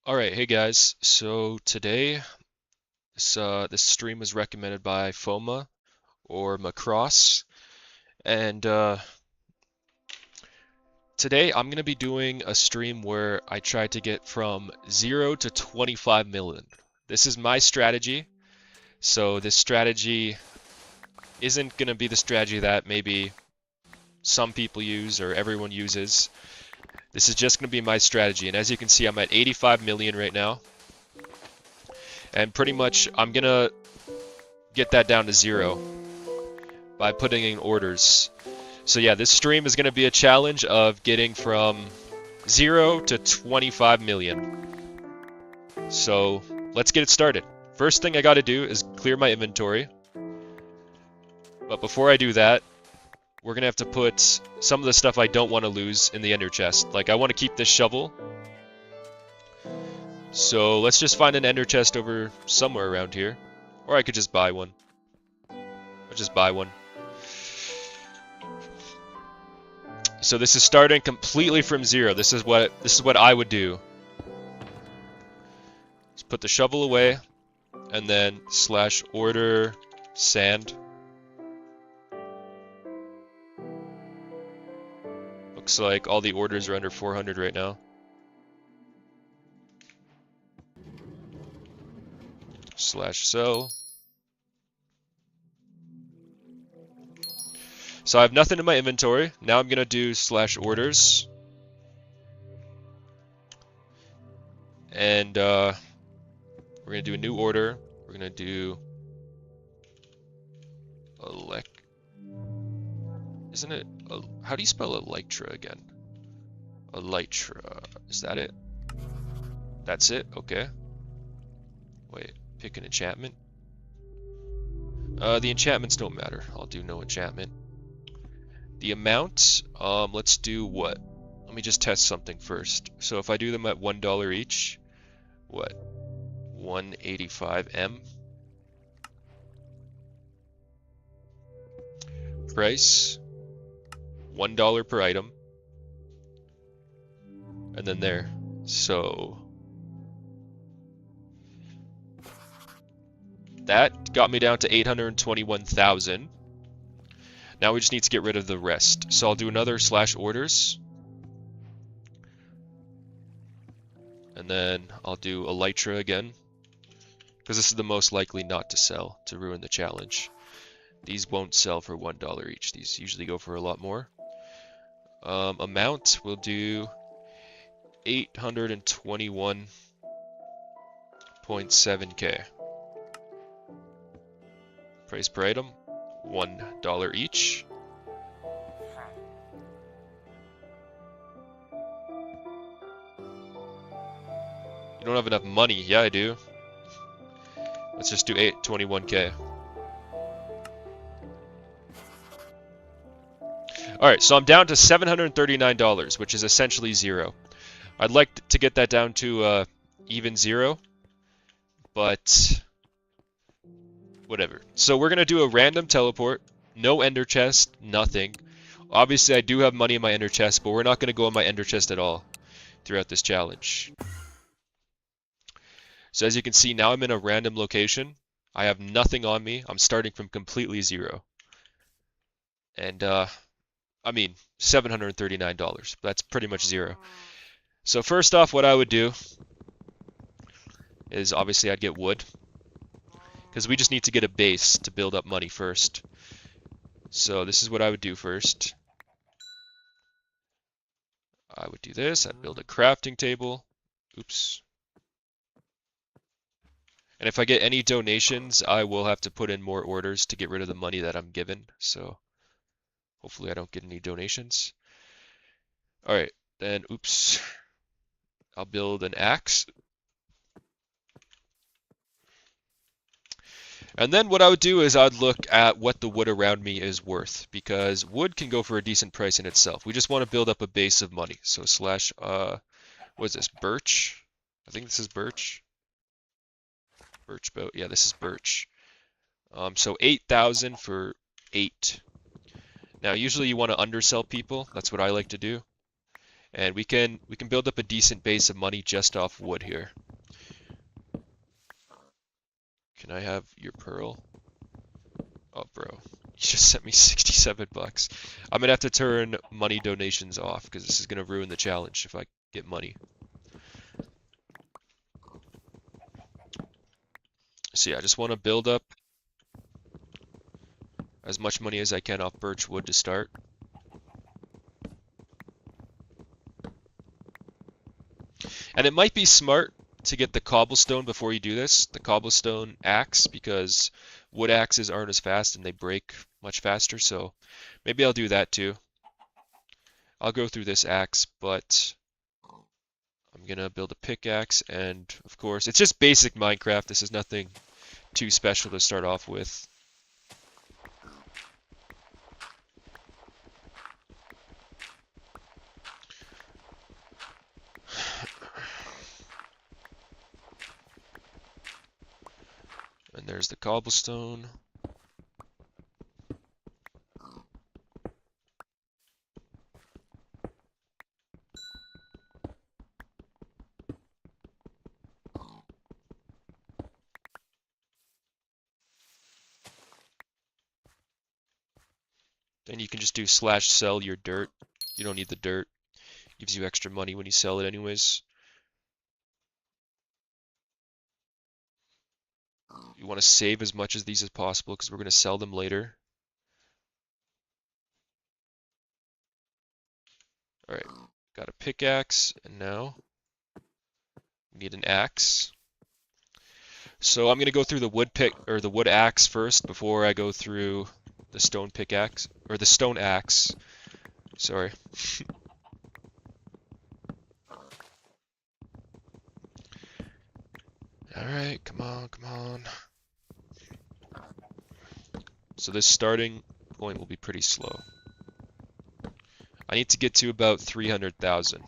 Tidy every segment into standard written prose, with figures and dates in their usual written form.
Alright, hey guys. So today, this stream was recommended by FOMA or Macross, and today I'm gonna be doing a stream where I try to get from 0 to 25 million. This is my strategy, so this strategy isn't gonna be the strategy that maybe some people use or everyone uses. This is just gonna be my strategy, and as you can see, I'm at 85 million right now, and pretty much I'm gonna get that down to 0 by putting in orders. So yeah, this stream is going to be a challenge of getting from 0 to 25 million. So let's get it started. First thing I got to do is clear my inventory. But before I do that, we're going to have to put some of the stuff I don't want to lose in the ender chest. Like I want to keep this shovel. So let's just find an ender chest over somewhere around here. Or I could just buy one. I'll just buy one. So this is starting completely from 0. This is what I would do. Just put the shovel away, and then /order sand. Looks like all the orders are under 400 right now. /sell. So I have nothing in my inventory. Now I'm gonna do /orders. And we're gonna do a new order. We're gonna do isn't it? How do you spell Elytra again? Elytra. Is that it? That's it? Okay. Wait, pick an enchantment. The enchantments don't matter. I'll do no enchantment. The amount, let's do what? Let me just test something first. So if I do them at $1 each, what? 185M. Price, $1 per item. And then there. So that got me down to 821,000. Now we just need to get rid of the rest. So I'll do another /orders. And then I'll do Elytra again. Because this is the most likely not to sell to ruin the challenge. These won't sell for $1 each. These usually go for a lot more. Amount, we'll do 821.7k. Price per item, $1 each. You don't have enough money. Yeah, I do. Let's just do 821k. Alright, so I'm down to $739, which is essentially 0. I'd like to get that down to even 0, but whatever. So we're going to do a random teleport, no ender chest, nothing. Obviously I do have money in my ender chest, but we're not going to go in my ender chest at all throughout this challenge. So as you can see, now I'm in a random location. I have nothing on me. I'm starting from completely 0. And I mean, $739. That's pretty much 0. So first off, what I would do is obviously I'd get wood. Because we just need to get a base to build up money first. So this is what I would do first. I would do this. I'd build a crafting table. Oops. And if I get any donations, I will have to put in more orders to get rid of the money that I'm given. So hopefully I don't get any donations. Alright, then oops. I'll build an axe. And then what I would do is I'd look at what the wood around me is worth, because wood can go for a decent price in itself. We just want to build up a base of money. So what is this, birch? I think this is birch. Birch boat, yeah, this is birch. So 8,000 for 8. Now usually you want to undersell people, that's what I like to do. And we can build up a decent base of money just off wood here. Can I have your pearl? Oh, bro, you just sent me 67 bucks. I'm gonna have to turn money donations off because this is gonna ruin the challenge if I get money. So yeah, I just want to build up as much money as I can off birch wood to start. And it might be smart to get the cobblestone before you do this, the cobblestone axe, because wood axes aren't as fast and they break much faster, so maybe I'll do that too. I'll go through this axe, but I'm gonna build a pickaxe, and of course, it's just basic Minecraft. This is nothing too special to start off with. And there's the cobblestone. Then you can just do slash sell your dirt. You don't need the dirt. Gives you extra money when you sell it anyways. You want to save as much of these as possible because we're going to sell them later. Alright, got a pickaxe, and now we need an axe. So I'm going to go through the wood pick or the wood axe first before I go through the stone pickaxe or the stone axe. Sorry. Alright, come on, come on. So this starting point will be pretty slow. I need to get to about 300,000.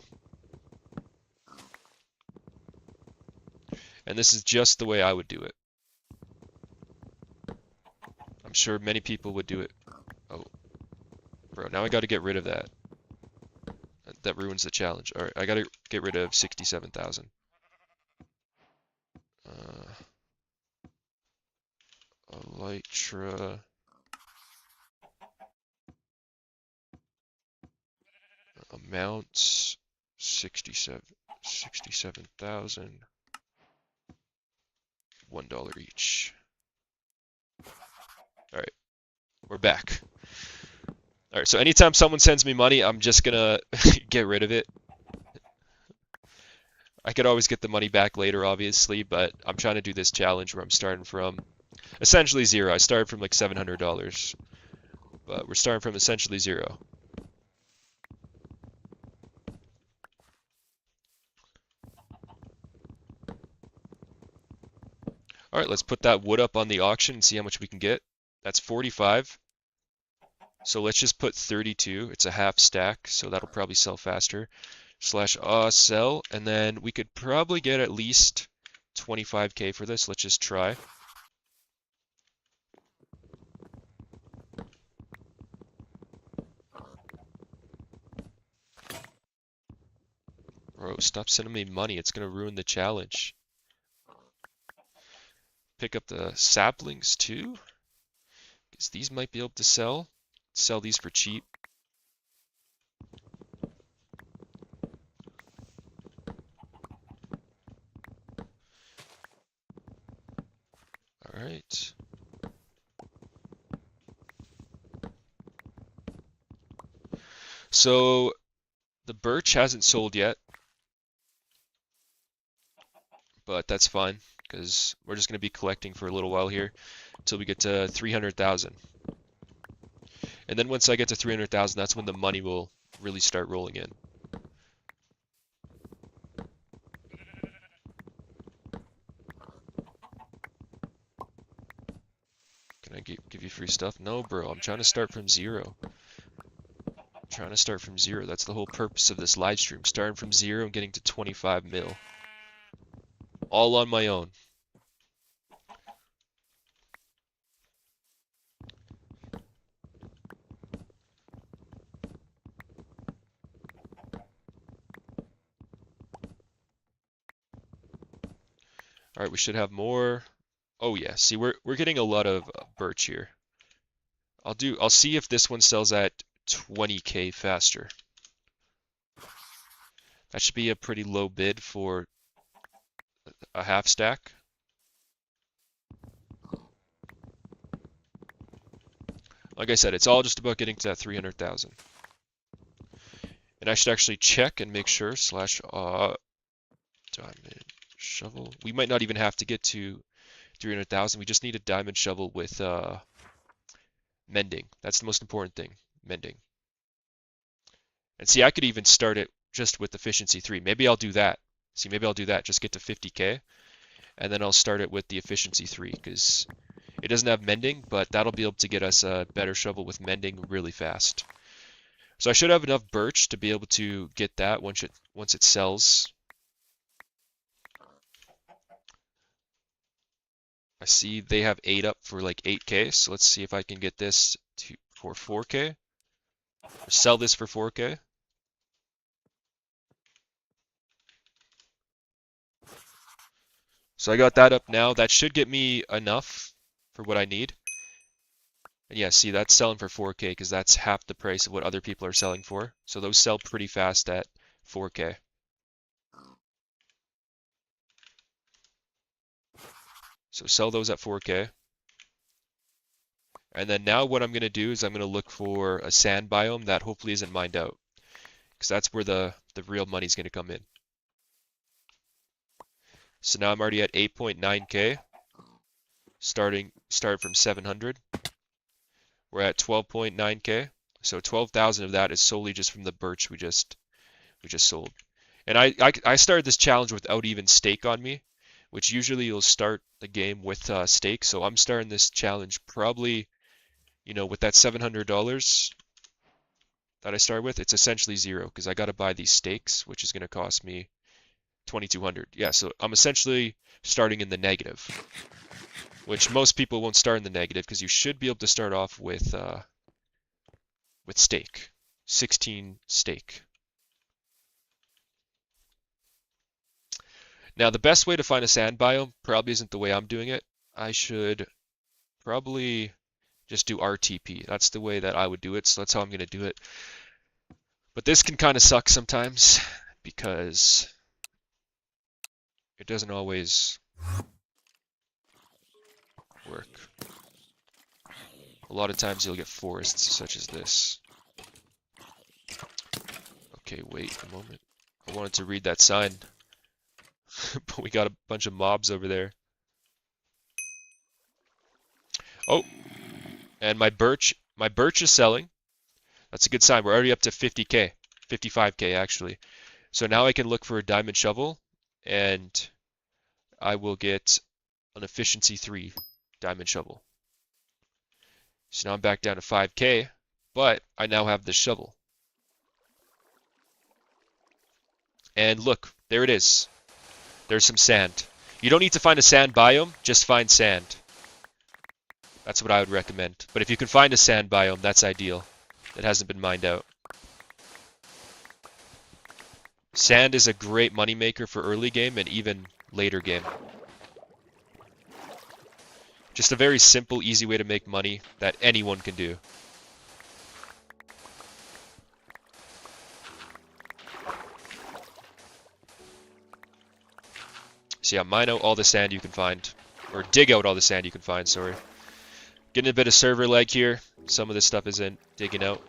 And this is just the way I would do it. I'm sure many people would do it. Oh, bro, now I gotta get rid of that. That ruins the challenge. Alright, I gotta get rid of 67,000. Elytra. Amounts 67,000. $1 each. Alright, we're back. Alright, so anytime someone sends me money, I'm just gonna get rid of it. I could always get the money back later, obviously, but I'm trying to do this challenge where I'm starting from essentially zero. I started from like $700, but we're starting from essentially zero. Alright, let's put that wood up on the auction and see how much we can get. That's 45. So let's just put 32. It's a half stack, so that'll probably sell faster. Slash sell, and then we could probably get at least 25k for this. Let's just try. Bro, stop sending me money. It's gonna ruin the challenge. Pick up the saplings too, because these might be able to sell. Sell these for cheap. Alright. So the birch hasn't sold yet, but that's fine because we're just going to be collecting for a little while here until we get to 300,000. And then once I get to 300,000, that's when the money will really start rolling in. Can I give you free stuff? No, bro, I'm trying to start from zero. I'm trying to start from zero. That's the whole purpose of this live stream. Starting from zero and getting to 25 mil. All on my own. All right, we should have more. Oh yeah, see we're getting a lot of birch here. I'll see if this one sells at 20k faster. That should be a pretty low bid for a half stack. Like I said, it's all just about getting to that 300,000. And I should actually check and make sure slash diamond shovel. We might not even have to get to 300,000. We just need a diamond shovel with mending. That's the most important thing, mending. And see, I could even start it just with efficiency 3. Maybe I'll do that. See, maybe I'll do that. Just get to 50k. And then I'll start it with the efficiency 3 because it doesn't have mending, but that'll be able to get us a better shovel with mending really fast. So I should have enough birch to be able to get that once it sells. I see they have 8 up for like 8k, so let's see if I can get this for 4k. Or sell this for 4k. So I got that up now. That should get me enough for what I need. And yeah, see, that's selling for 4k because that's half the price of what other people are selling for. So those sell pretty fast at 4k. So sell those at 4k. And then now what I'm going to do is I'm going to look for a sand biome that hopefully isn't mined out. Because that's where the real money's going to come in. So now I'm already at 8.9k. Start from 700. We're at 12.9k. So 12,000 of that is solely just from the birch we just sold. And I started this challenge without even stake on me, which usually you'll start the game with stake. So I'm starting this challenge probably, you know, with that $700 that I started with, it's essentially zero because I got to buy these stakes, which is going to cost me 2,200. Yeah, so I'm essentially starting in the negative, which most people won't start in the negative because you should be able to start off with stake, 16 stake. Now, the best way to find a sand biome probably isn't the way I'm doing it. I should probably just do RTP. That's the way that I would do it, so that's how I'm going to do it. But this can kind of suck sometimes because it doesn't always work. A lot of times you'll get forests such as this. Okay, wait a moment. I wanted to read that sign, but we got a bunch of mobs over there. Oh, and my birch is selling. That's a good sign. We're already up to 50k, 55k actually. So now I can look for a diamond shovel, and I will get an efficiency 3 diamond shovel. So now I'm back down to 5k, but I now have this shovel. And look, there it is. There's some sand. You don't need to find a sand biome, just find sand. That's what I would recommend. But if you can find a sand biome, that's ideal. It hasn't been mined out. Sand is a great moneymaker for early game and even later game. Just a very simple, easy way to make money that anyone can do. So yeah, mine out all the sand you can find. Or dig out all the sand you can find, sorry. Getting a bit of server lag here. Some of this stuff isn't digging out.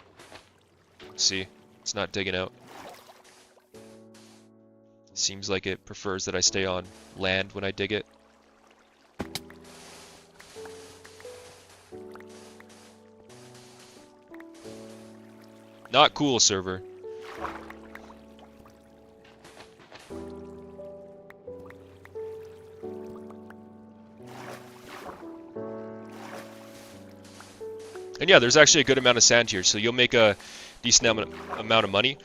See, it's not digging out. Seems like it prefers that I stay on land when I dig it. Not cool, server. And yeah, there's actually a good amount of sand here, so you'll make a decent amount of money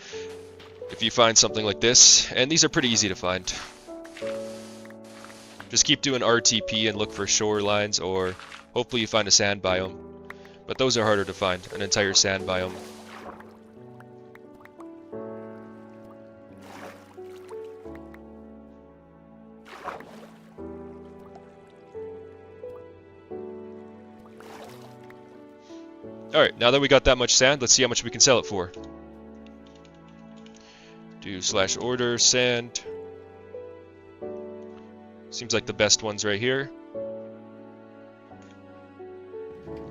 if you find something like this. And these are pretty easy to find. Just keep doing RTP and look for shorelines, or hopefully you find a sand biome. But those are harder to find, an entire sand biome. Alright, now that we got that much sand, let's see how much we can sell it for. Do /order sand. Seems like the best ones right here.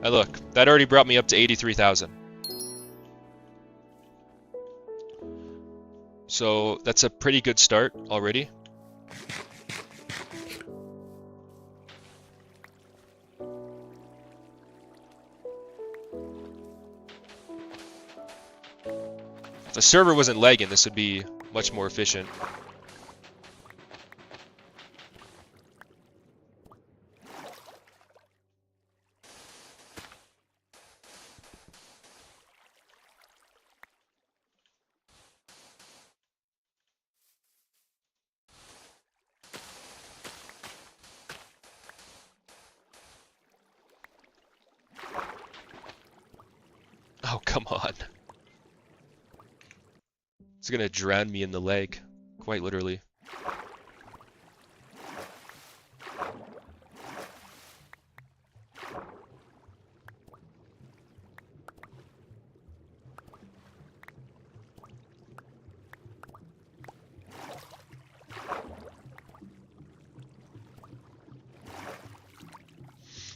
And look, that already brought me up to 83,000. So that's a pretty good start already. If the server wasn't lagging, this would be much more efficient. Oh, come on. It's gonna drown me in the leg, quite literally.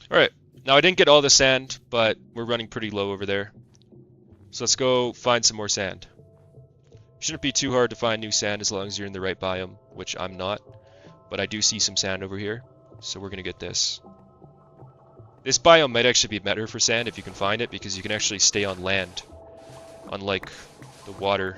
Alright, now I didn't get all the sand, but we're running pretty low over there. So let's go find some more sand. Shouldn't be too hard to find new sand as long as you're in the right biome, which I'm not. But I do see some sand over here, so we're gonna get this. This biome might actually be better for sand if you can find it, because you can actually stay on land, unlike the water.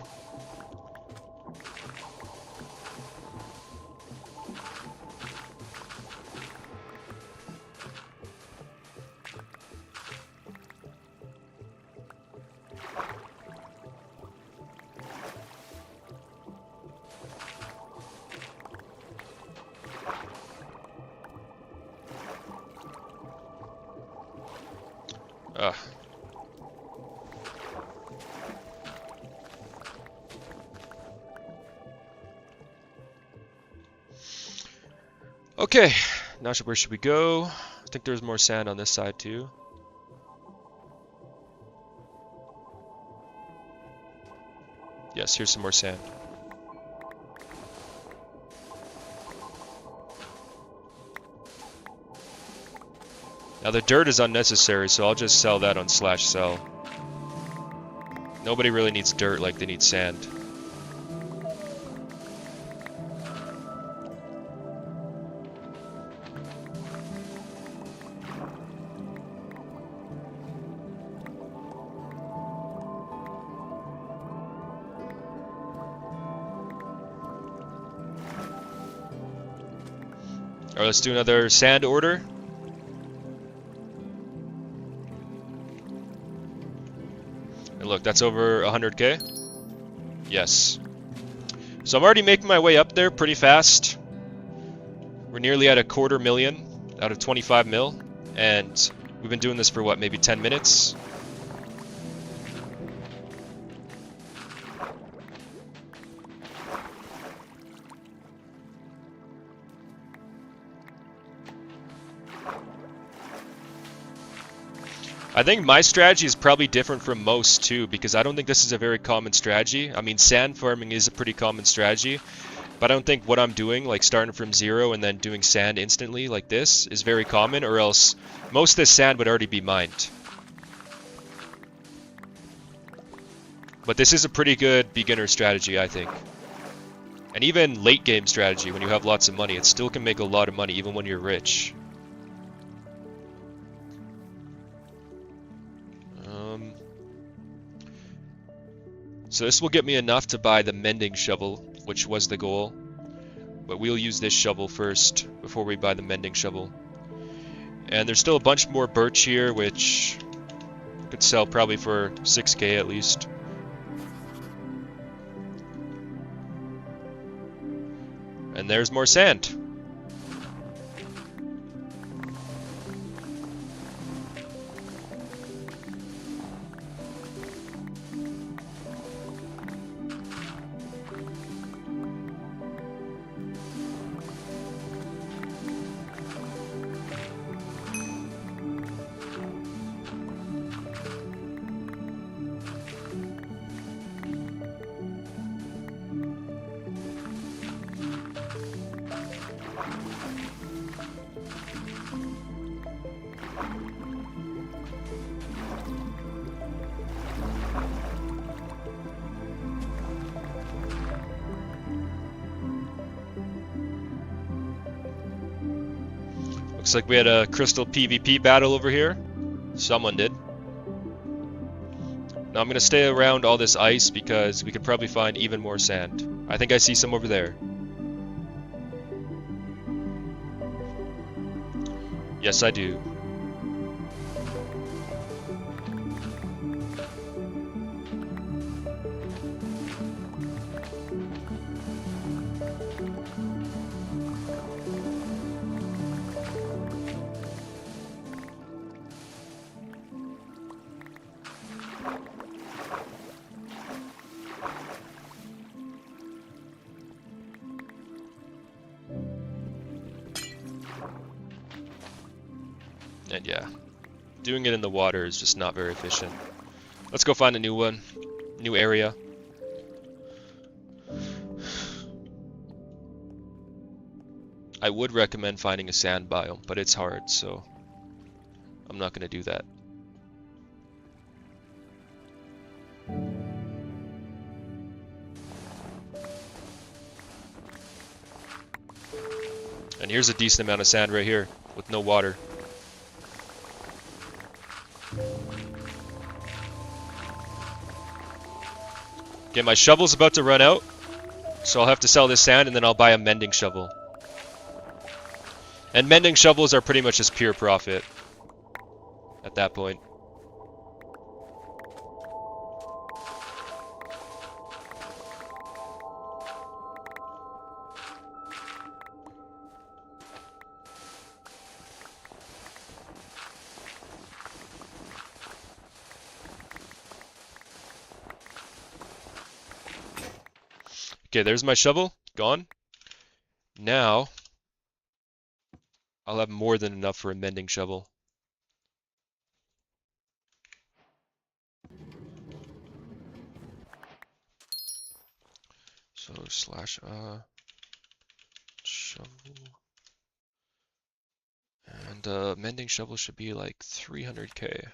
Ugh. Okay, now where should we go? I think there's more sand on this side too. Yes, here's some more sand. Now the dirt is unnecessary, so I'll just sell that on /sell. Nobody really needs dirt like they need sand. Alright, let's do another sand order. And look, that's over 100k. Yes. So I'm already making my way up there pretty fast. We're nearly at 250,000 out of 25 mil. And we've been doing this for what, maybe 10 minutes? I think my strategy is probably different from most too, because I don't think this is a very common strategy. I mean, sand farming is a pretty common strategy, but I don't think what I'm doing, like starting from 0 and then doing sand instantly like this, is very common, or else most of this sand would already be mined. But this is a pretty good beginner strategy, I think. And even late game strategy, when you have lots of money, it still can make a lot of money even when you're rich. So this will get me enough to buy the mending shovel, which was the goal. But we'll use this shovel first before we buy the mending shovel. And there's still a bunch more birch here, which could sell probably for 6k at least. And there's more sand. Looks like we had a crystal PvP battle over here. Someone did. Now I'm gonna stay around all this ice because we could probably find even more sand. I think I see some over there. Yes, I do. And yeah, doing it in the water is just not very efficient. Let's go find a new one, new area. I would recommend finding a sand biome, but it's hard, so I'm not going to do that. And here's a decent amount of sand right here with no water. Okay, my shovel's about to run out, so I'll have to sell this sand and then I'll buy a mending shovel. And mending shovels are pretty much just pure profit at that point. Okay, there's my shovel, gone. Now, I'll have more than enough for a mending shovel. So slash shovel. And mending shovel should be like 300k.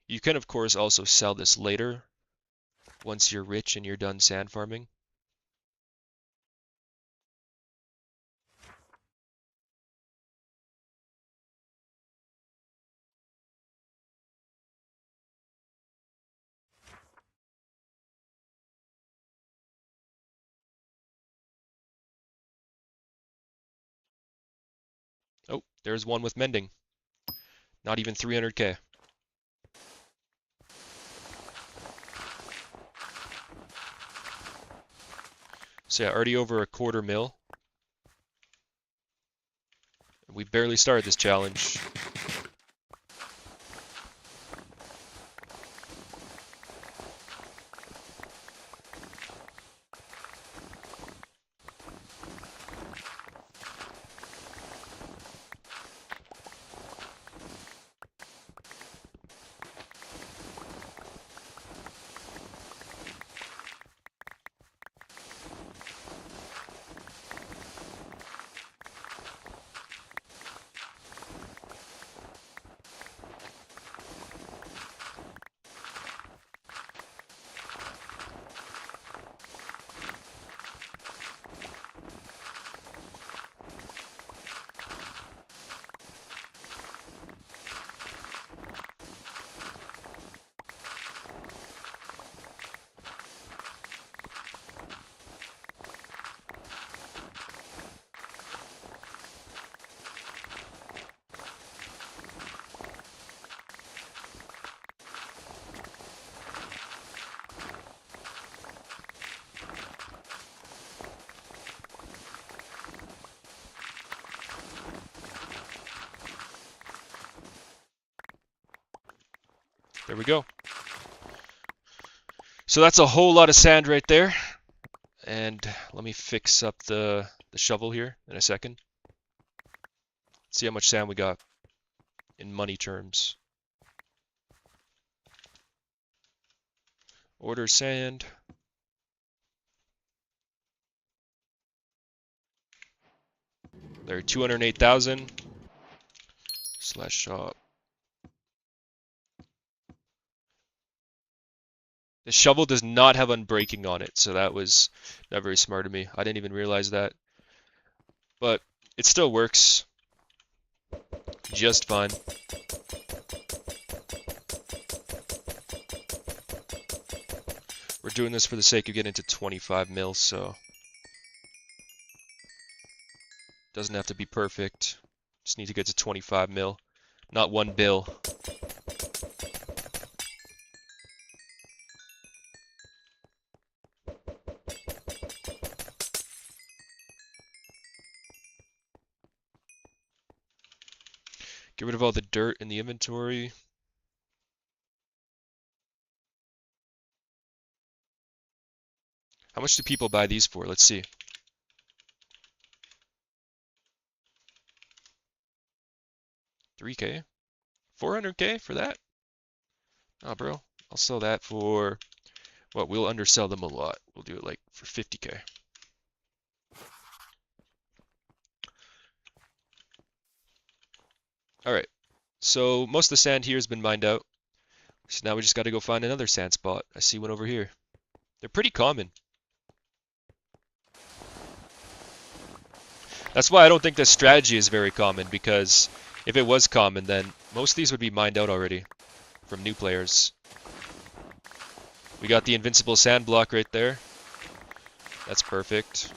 You can of course also sell this later once you're rich and you're done sand farming. Oh, there's one with mending. Not even 300k. So yeah, already over a quarter mil. We barely started this challenge. There we go. So that's a whole lot of sand right there. And let me fix up the shovel here in a second. See how much sand we got in money terms. Order sand. There, 208,000. Slash shop. The shovel does not have unbreaking on it, so that was not very smart of me. I didn't even realize that. But it still works just fine. We're doing this for the sake of getting to 25 mil, so doesn't have to be perfect. Just need to get to 25 mil, not 1 bill. Get rid of all the dirt in the inventory. How much do people buy these for? Let's see. 3K? 400K for that? Oh, bro. I'll sell that for, what, we'll undersell them a lot. We'll do it like for 50K. Alright. So most of the sand here has been mined out. So now we just got to go find another sand spot. I see one over here. They're pretty common. That's why I don't think this strategy is very common, because if it was common, then most of these would be mined out already from new players. We got the invincible sand block right there. That's perfect.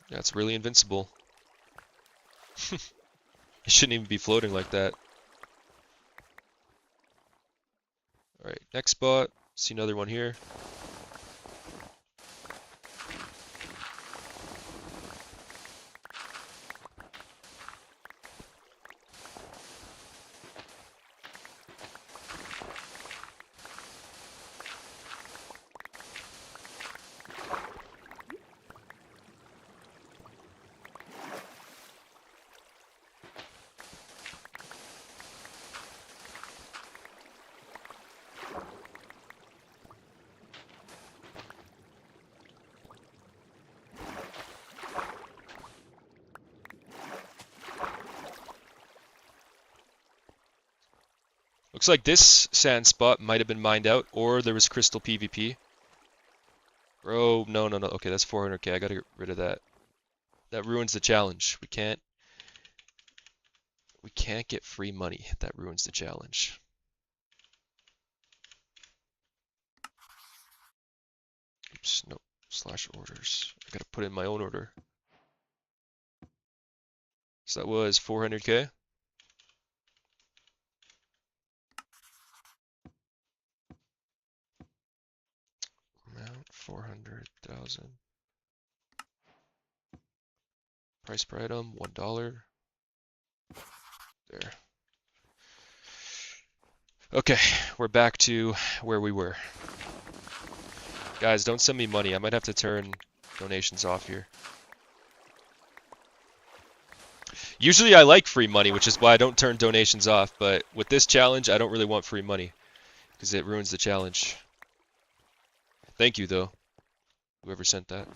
That's really invincible. It shouldn't even be floating like that. Alright, next spot. See another one here. Looks like this sand spot might have been mined out, or there was crystal PvP. Bro, no. Okay, that's 400K. I gotta get rid of that. That ruins the challenge. We can't get free money. That ruins the challenge. Oops, no. Slash orders. I gotta put in my own order. So that was 400K. Amount 400,000. Price per item $1. There. Okay, we're back to where we were. Guys, don't send me money. I might have to turn donations off here. Usually I like free money, which is why I don't turn donations off, but with this challenge, I don't really want free money because it ruins the challenge. Thank you, though, whoever sent that.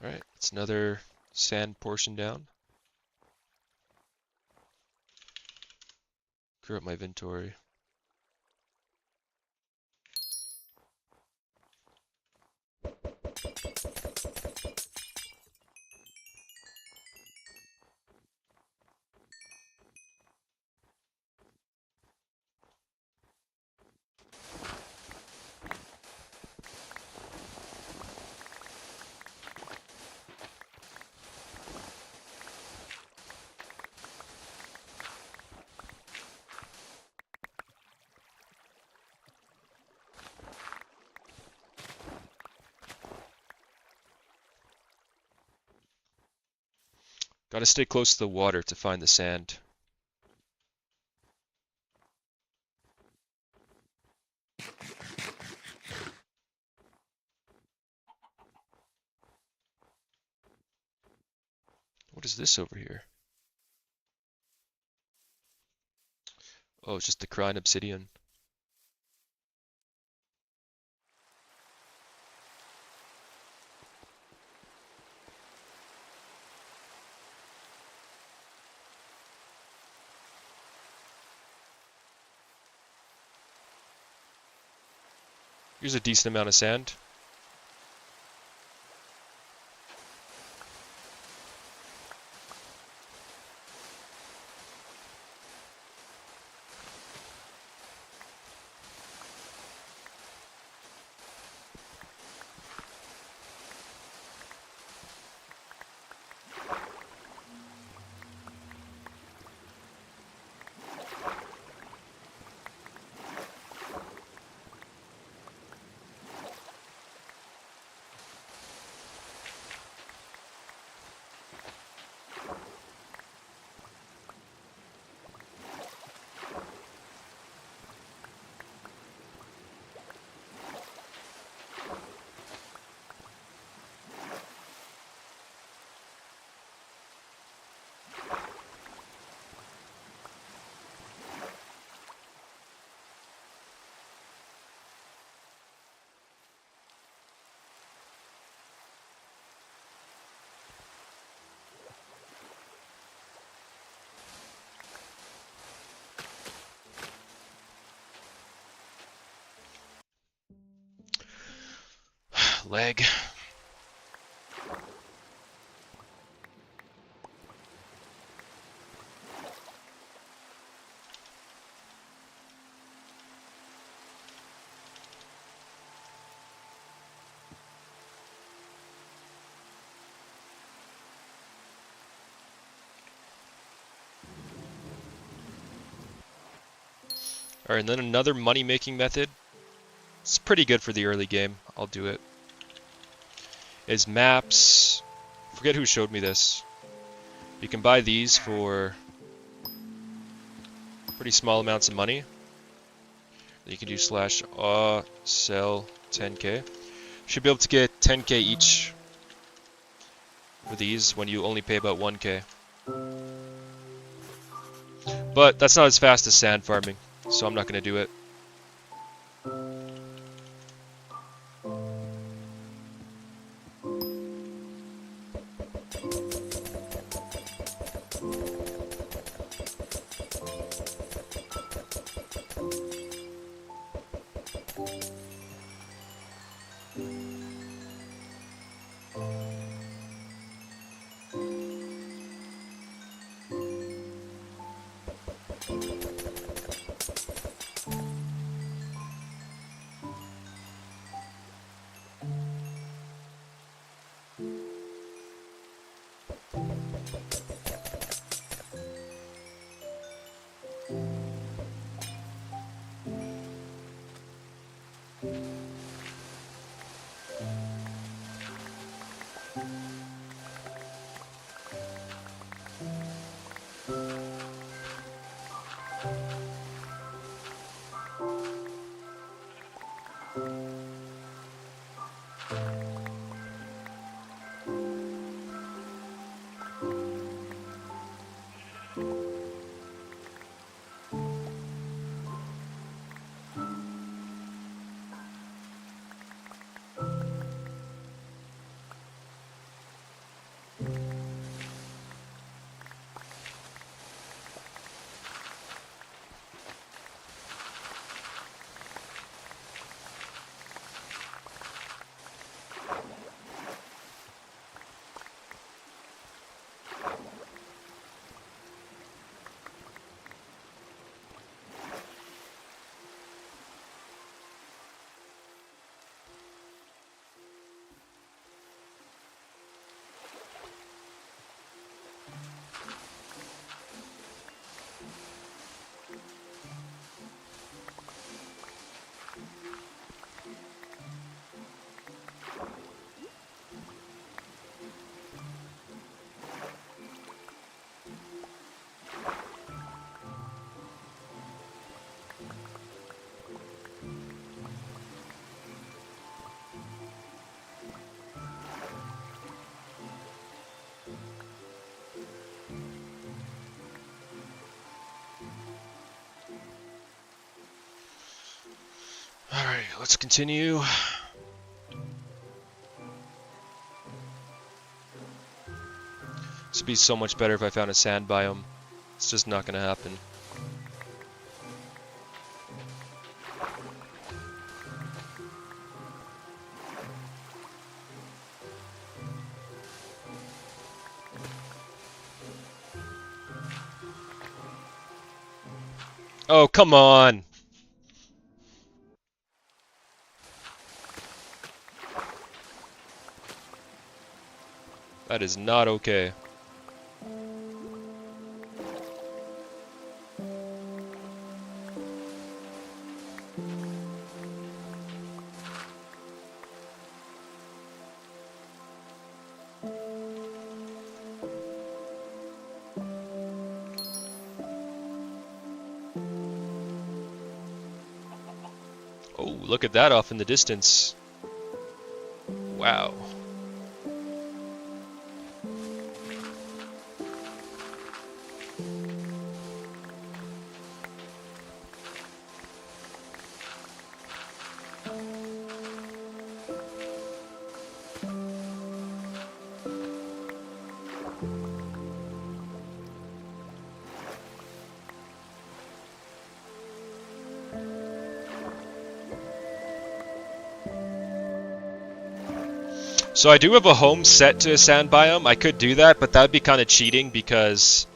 Alright, it's another sand portion down. Clear up my inventory. Gotta stay close to the water to find the sand. What is this over here? Oh, it's just the crying obsidian. Here's a decent amount of sand. Leg. Alright, and then another money-making method. It's pretty good for the early game. I'll do it. Is maps. Forget who showed me this. You can buy these for pretty small amounts of money. You can do slash sell 10k. Should be able to get 10k each for these when you only pay about 1k. But that's not as fast as sand farming, so I'm not going to do it. let's continue. This would be so much better if I found a sand biome. It's just not gonna happen. Oh, come on! That is not okay. Oh, look at that off in the distance. Wow. So I do have a home set to a sand biome. I could do that, but that would be kind of cheating because...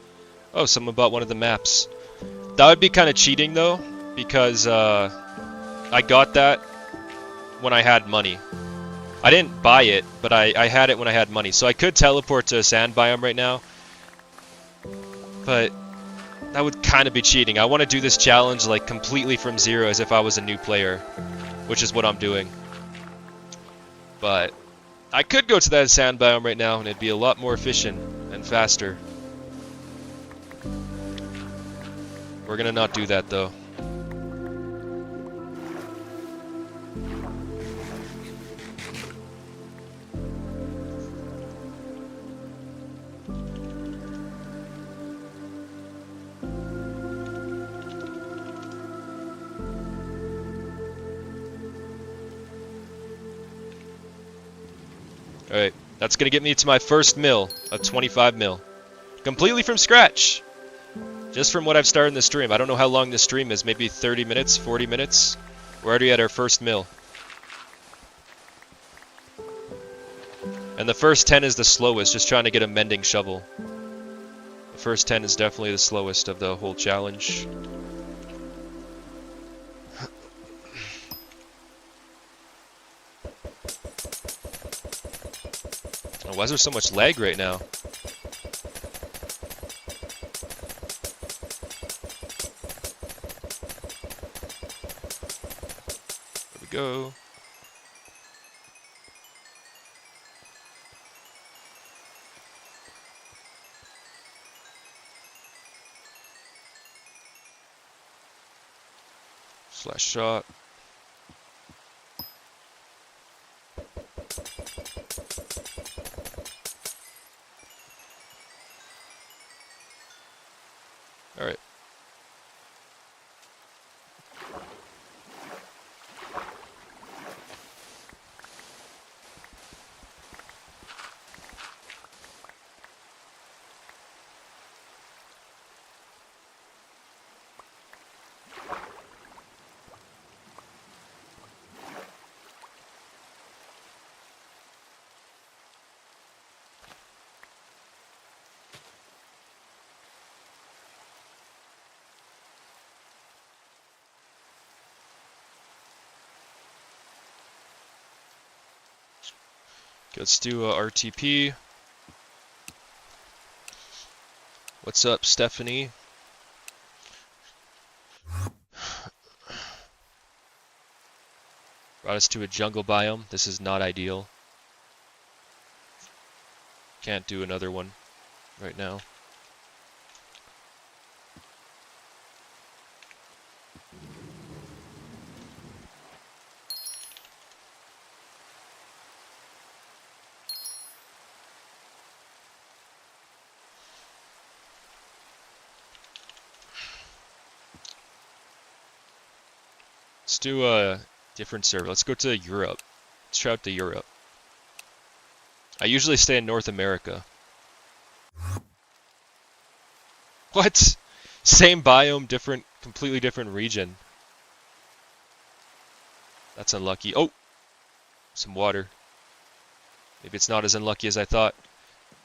Oh, someone bought one of the maps. That would be kind of cheating though, because I got that when I had money. I didn't buy it, but I had it when I had money. So I could teleport to a sand biome right now, but that would kind of be cheating. I want to do this challenge like completely from zero as if I was a new player, which is what I'm doing. But I could go to that sand biome right now and it'd be a lot more efficient and faster. We're gonna not do that though. Alright, that's gonna get me to my first mill of 25 mil. Completely from scratch. Just from what I've started in the stream. I don't know how long this stream is, maybe 30 minutes, 40 minutes. We're already at our first mill. And the first 10 is the slowest, just trying to get a mending shovel. The first 10 is definitely the slowest of the whole challenge. Oh, why is there so much lag right now? There we go. Slash shot. Alright. Let's do a RTP. What's up, Stephanie? Brought us to a jungle biome. This is not ideal. Can't do another one right now. Let's do a Different server. Let's go to Europe. Let's try out to Europe. I usually stay in North America. What? Same biome, different, completely different region. That's unlucky. Oh! Some water. Maybe it's not as unlucky as I thought.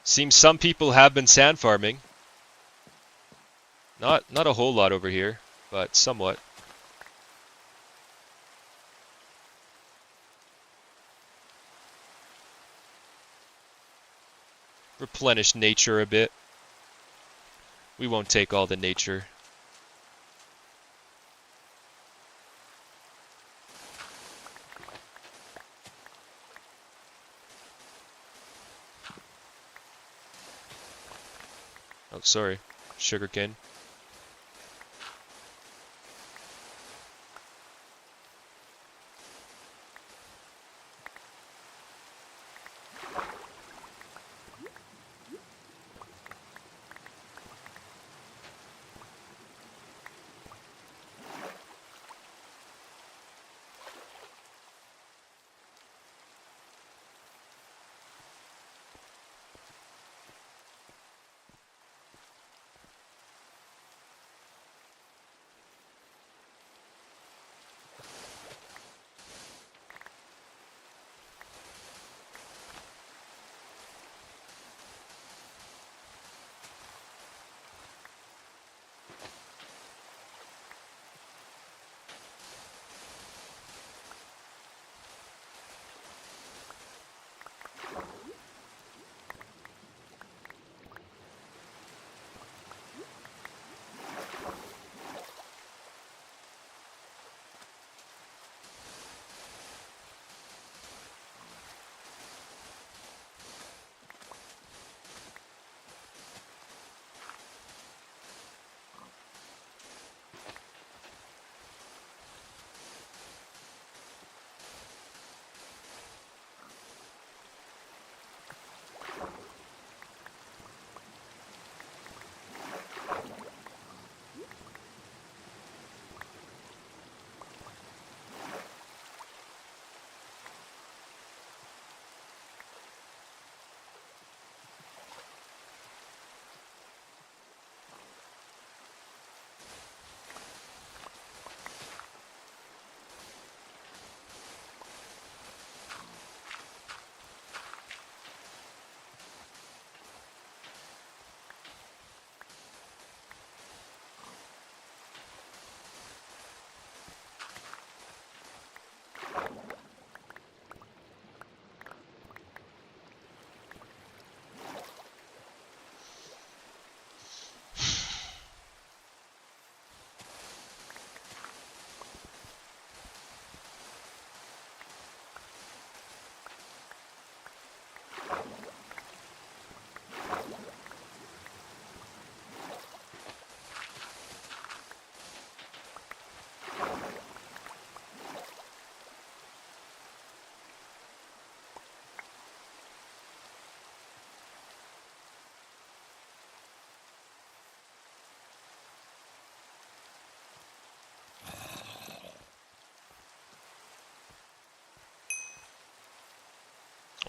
Seems some people have been sand farming. Not a whole lot over here, but somewhat. Replenish nature a bit. We won't take all the nature. Oh, sorry. Sugarcane.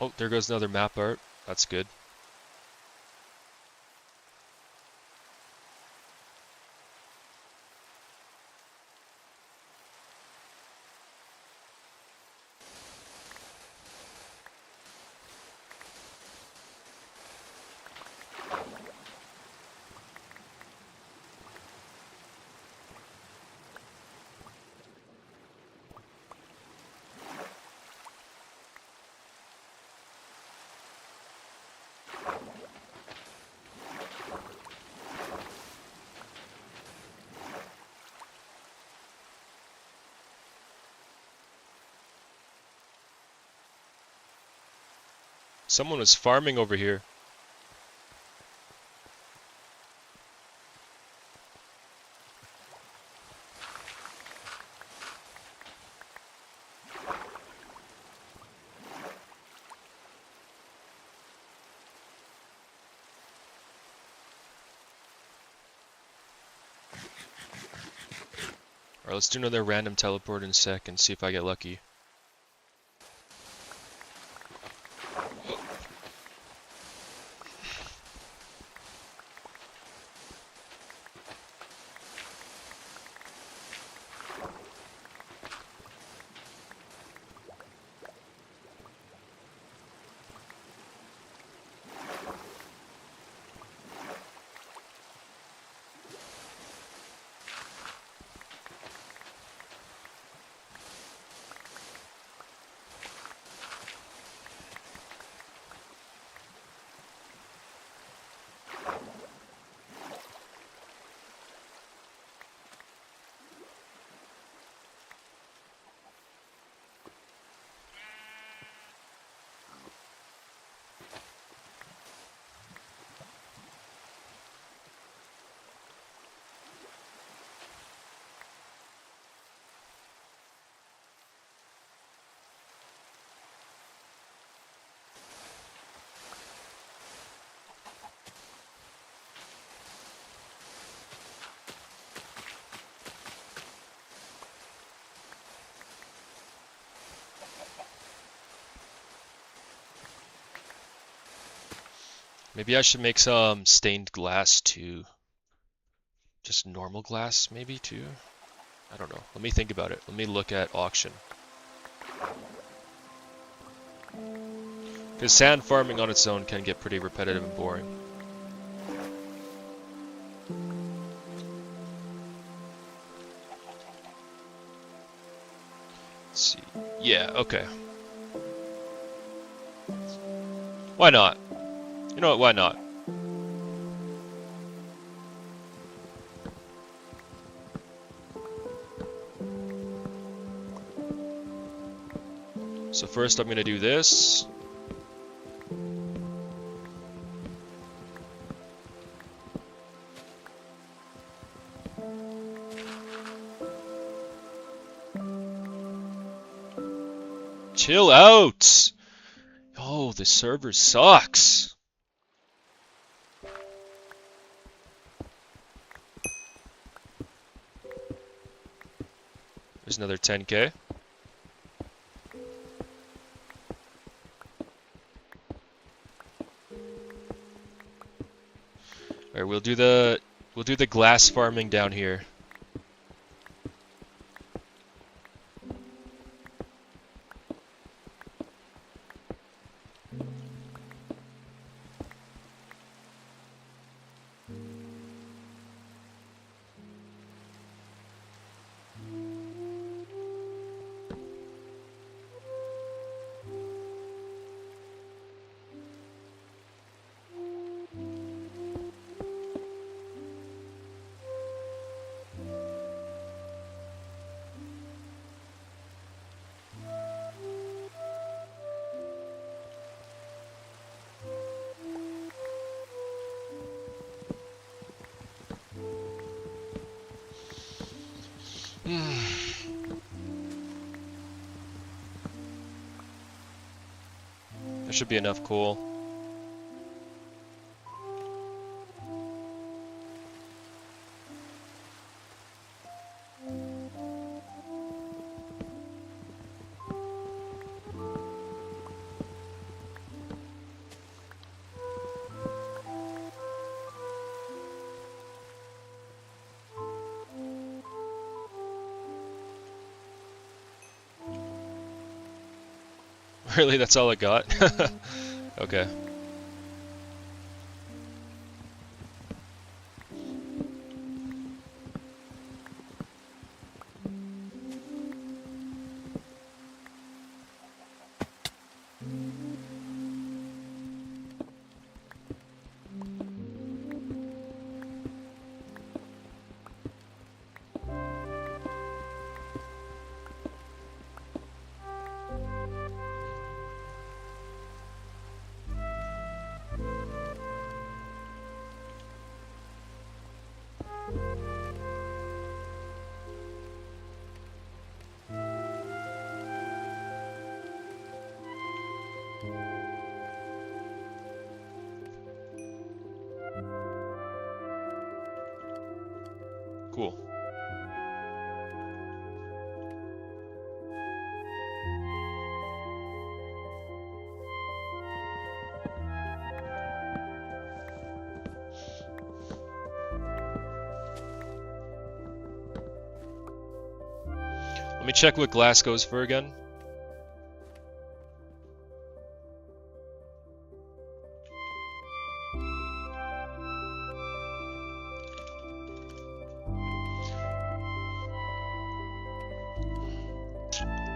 Oh, there goes another map art. That's good. Someone was farming over here. Alright, let's do another random teleport in a sec and see if I get lucky. Maybe I should make some stained glass too. Just normal glass maybe too? I don't know. Let me think about it. Let me look at auction. Because sand farming on its own can get pretty repetitive and boring. Let's see. Yeah, okay. Why not? You know what, why not? So first I'm gonna do this. Chill out! Oh, the server sucks! There's another 10k. Alright, we'll do the glass farming down here. There should be enough coal. Really, that's all I got? Okay. Cool. Let me check what glass goes for again.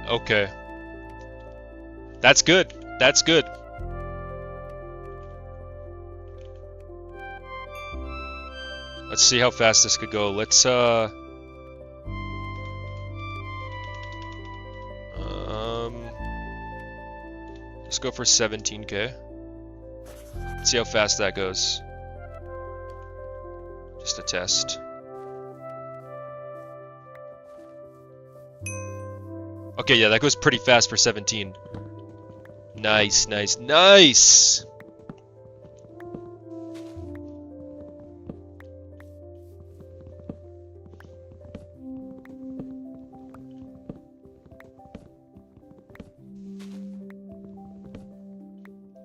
Okay. That's good. That's good. Let's see how fast this could go. Let's go for 17K. Let's see how fast that goes. Just a test. Okay, yeah, that goes pretty fast for 17. Nice, nice, nice!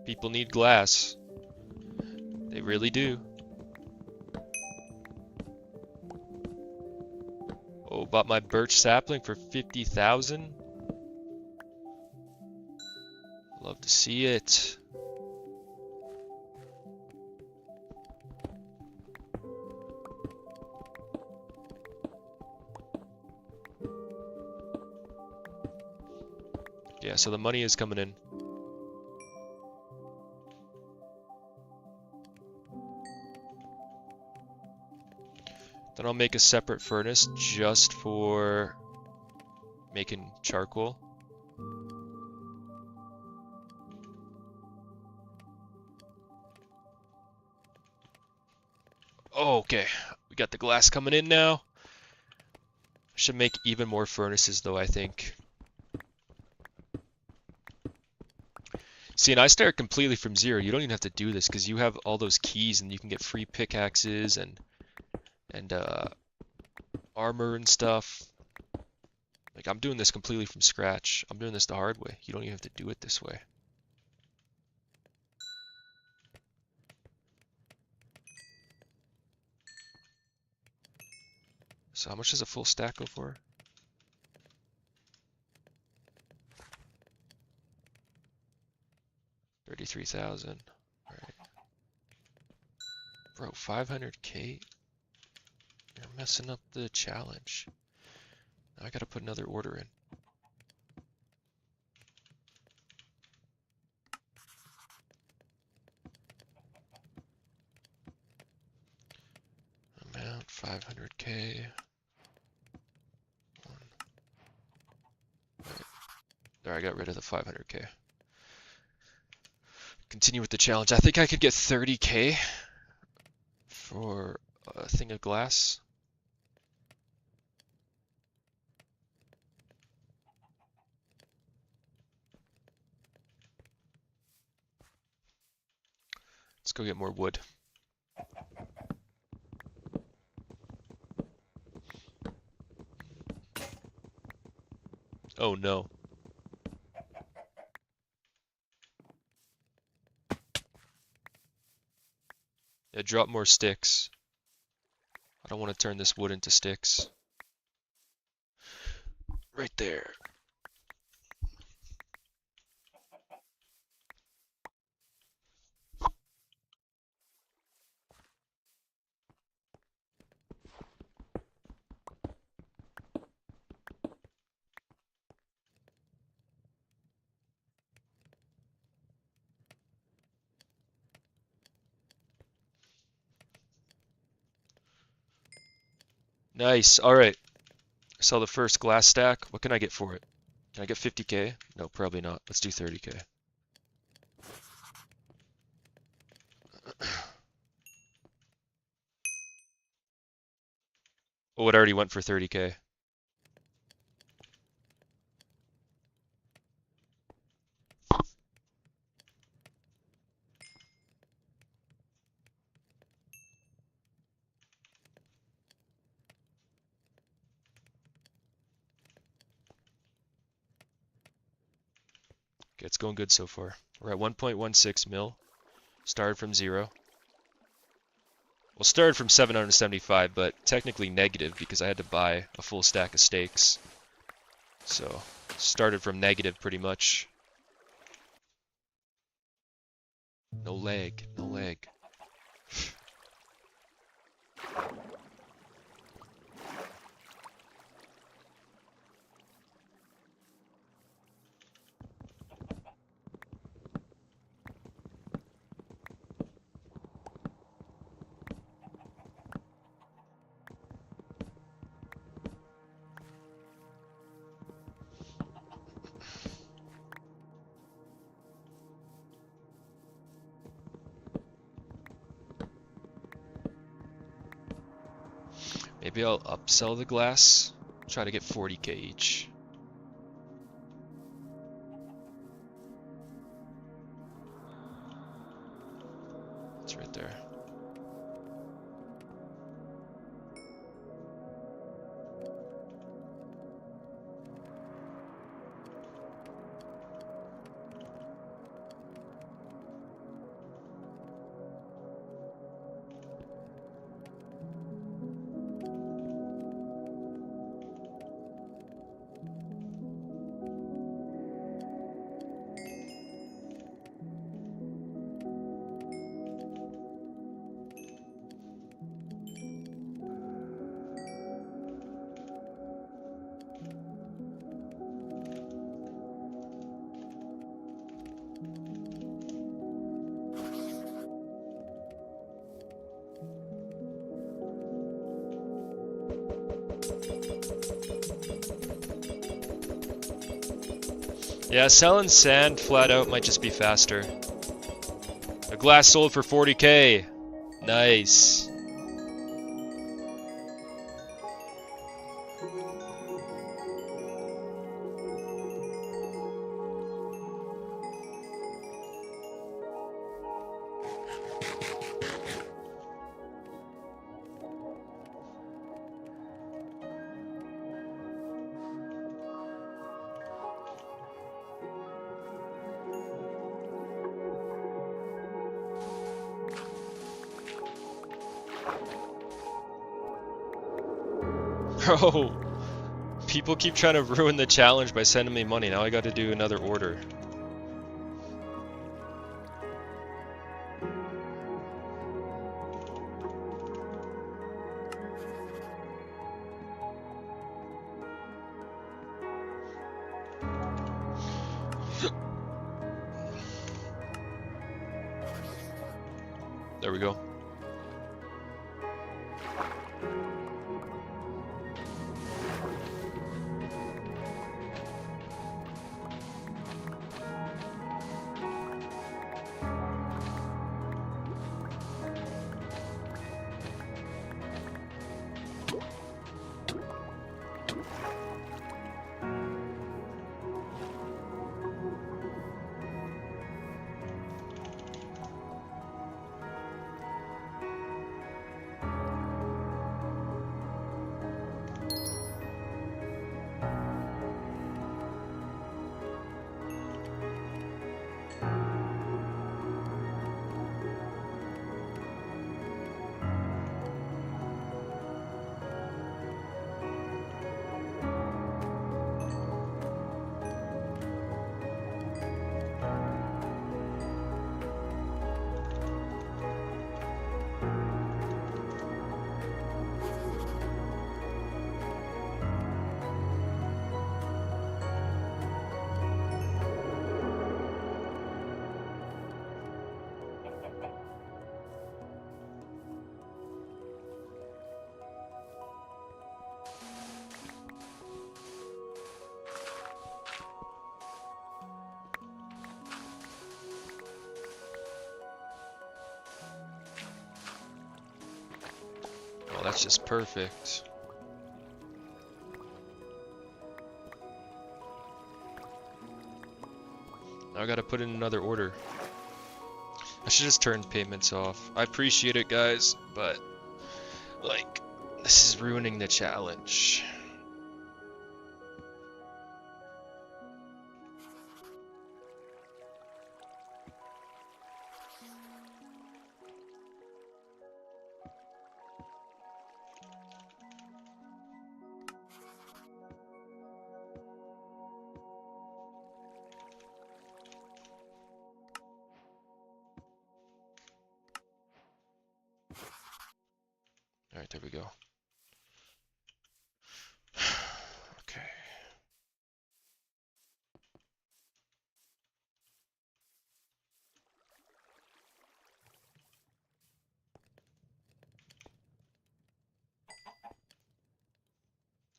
People need glass. They really do. Oh, bought my birch sapling for 50,000. Love to see it. Yeah, so the money is coming in. Then I'll make a separate furnace just for making charcoal. Oh, okay, we got the glass coming in now. Should make even more furnaces though, I think. See, and I start completely from zero. You don't even have to do this because you have all those keys and you can get free pickaxes and armor and stuff. Like, I'm doing this completely from scratch. I'm doing this the hard way. You don't even have to do it this way. So how much does a full stack go for? 33,000. Alright. Bro, 500K? You're messing up the challenge. Now I gotta put another order in. Amount 500K. There, I got rid of the 500K. Continue with the challenge. I think I could get 30K for a thing of glass. Let's go get more wood. Oh no. Yeah, drop more sticks. I don't want to turn this wood into sticks. Right there. Nice. All right. I saw the first glass stack. What can I get for it? Can I get 50K? No, probably not. Let's do 30K. Oh, it already went for 30K. Okay, it's going good so far. We're at 1.16 mil. Started from zero. Well, started from 775, but technically negative because I had to buy a full stack of steaks. So, started from negative pretty much. No lag, no lag. Maybe I'll upsell the glass. Try to get 40k each. It's right there. Yeah, selling sand flat out might just be faster. A glass sold for 40k. Nice. Bro, people keep trying to ruin the challenge by sending me money. Now I got to do another order. There we go. Oh, that's just perfect. Now I gotta put in another order. I should just turn payments off. I appreciate it, guys, but, like, this is ruining the challenge. there we go. Okay.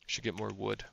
Should get more wood.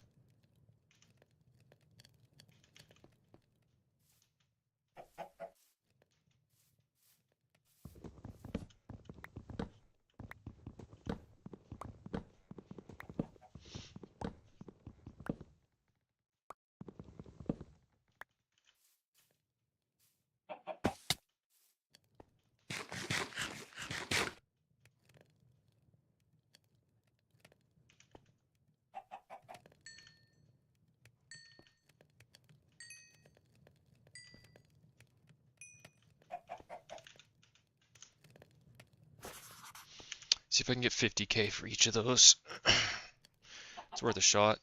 See if I can get 50k for each of those. It's worth a shot.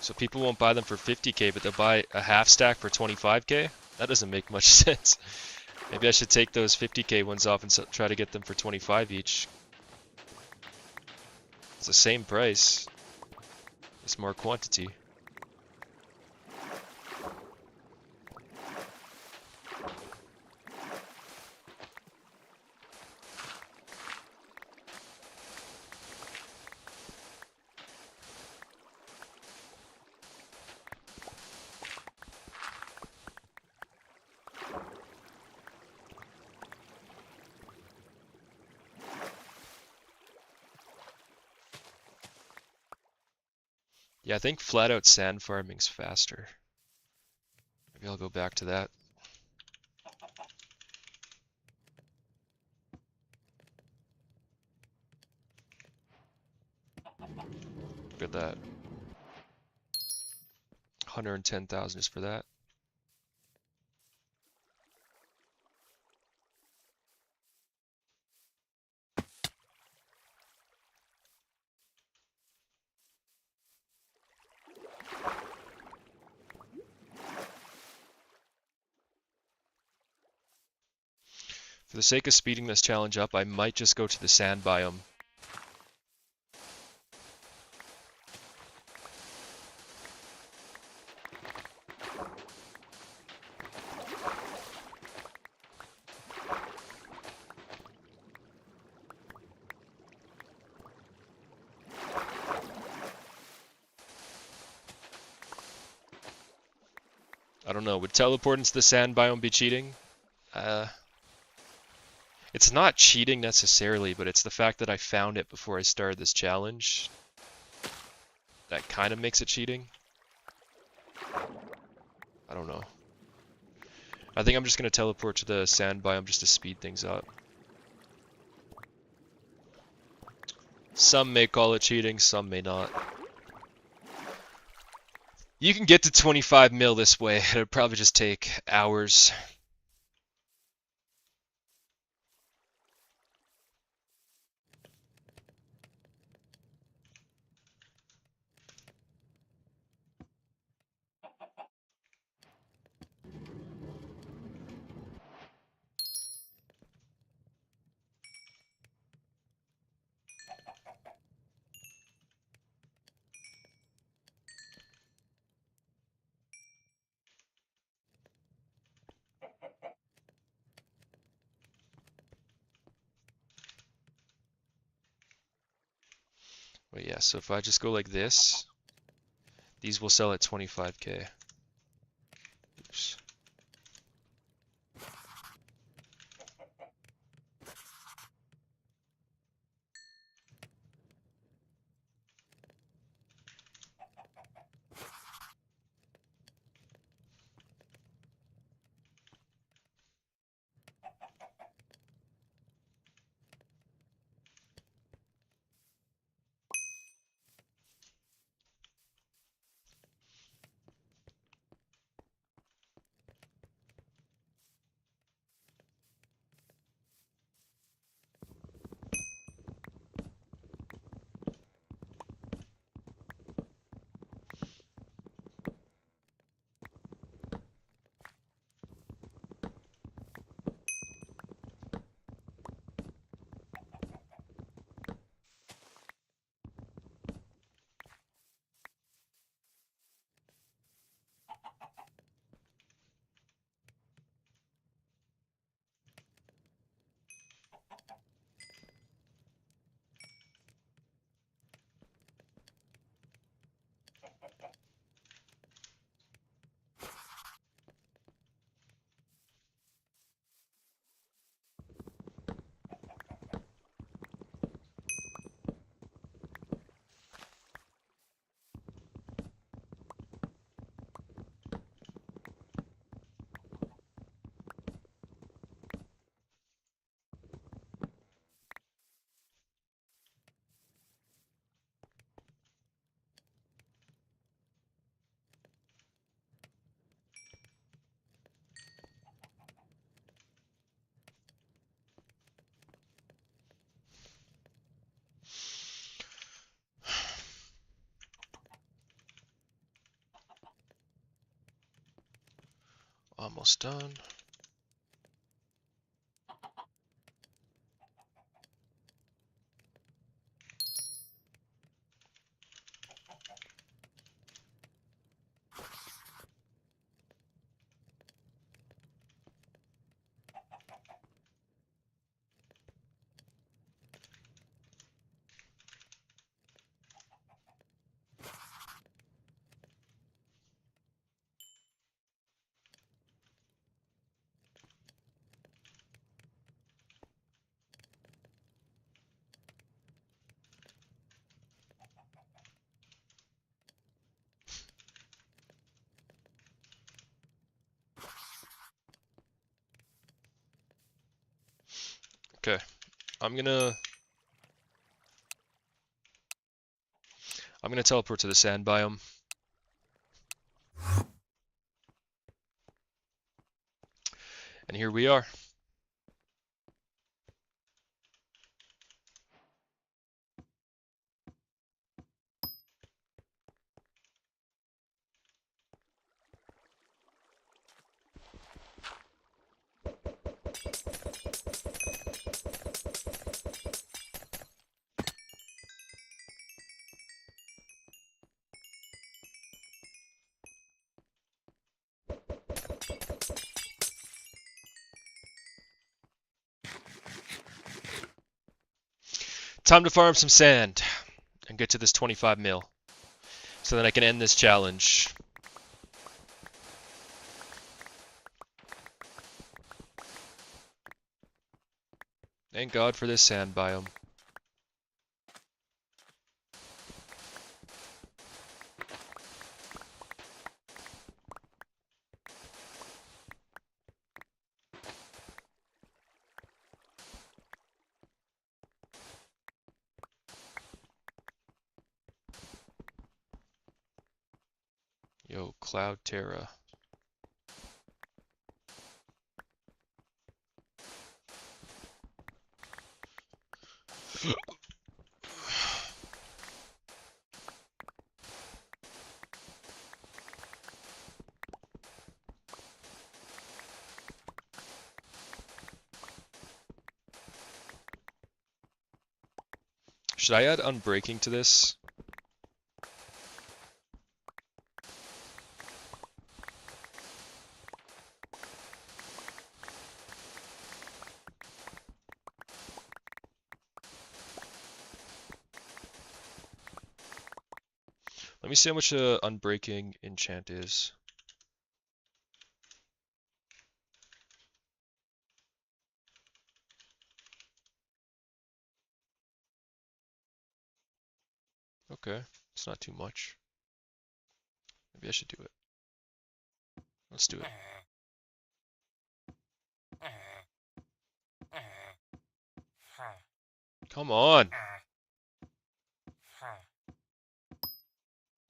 So people won't buy them for 50k, but they'll buy a half stack for 25k? That doesn't make much sense. Maybe I should take those 50k ones off and try to get them for 25 each. It's the same price. It's more quantity. Yeah, I think flat out sand farming's faster. Maybe I'll go back to that. Look at that. 110,000 is for that. For the sake of speeding this challenge up, I might just go to the sand biome. I don't know, would teleporting to the sand biome be cheating? It's not cheating necessarily, but it's the fact that I found it before I started this challenge that kind of makes it cheating. I don't know. I think I'm just going to teleport to the sand biome just to speed things up. Some may call it cheating, some may not. You can get to 25 mil this way. It'll probably just take hours. But yeah, so if I just go like this, these will sell at 25k. Oops. Almost done. Okay, I'm gonna teleport to the sand biome. And here we are. Time to farm some sand and get to this 25 mil so that I can end this challenge. Thank God for this sand biome. Yo, Cloud Terra. Should I add unbreaking to this? Let me see how much unbreaking enchant is. Okay, it's not too much. Maybe I should do it. Let's do it. Come on!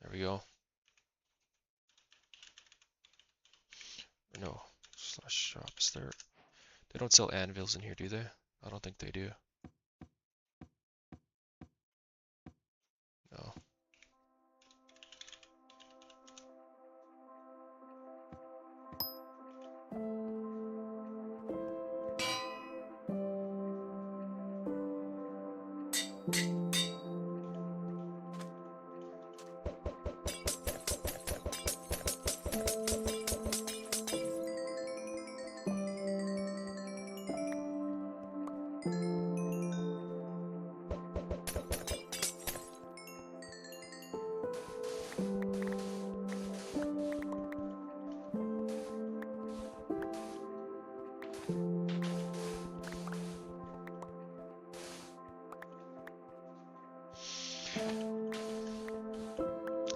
There we go. Or no, slash shop is there. They don't sell anvils in here, do they? I don't think they do. No.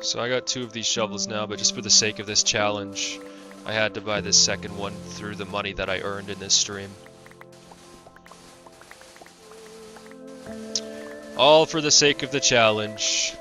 So I got 2 of these shovels now, but just for the sake of this challenge, I had to buy this second one through the money that I earned in this stream. All for the sake of the challenge.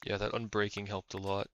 Yeah, that unbreaking helped a lot.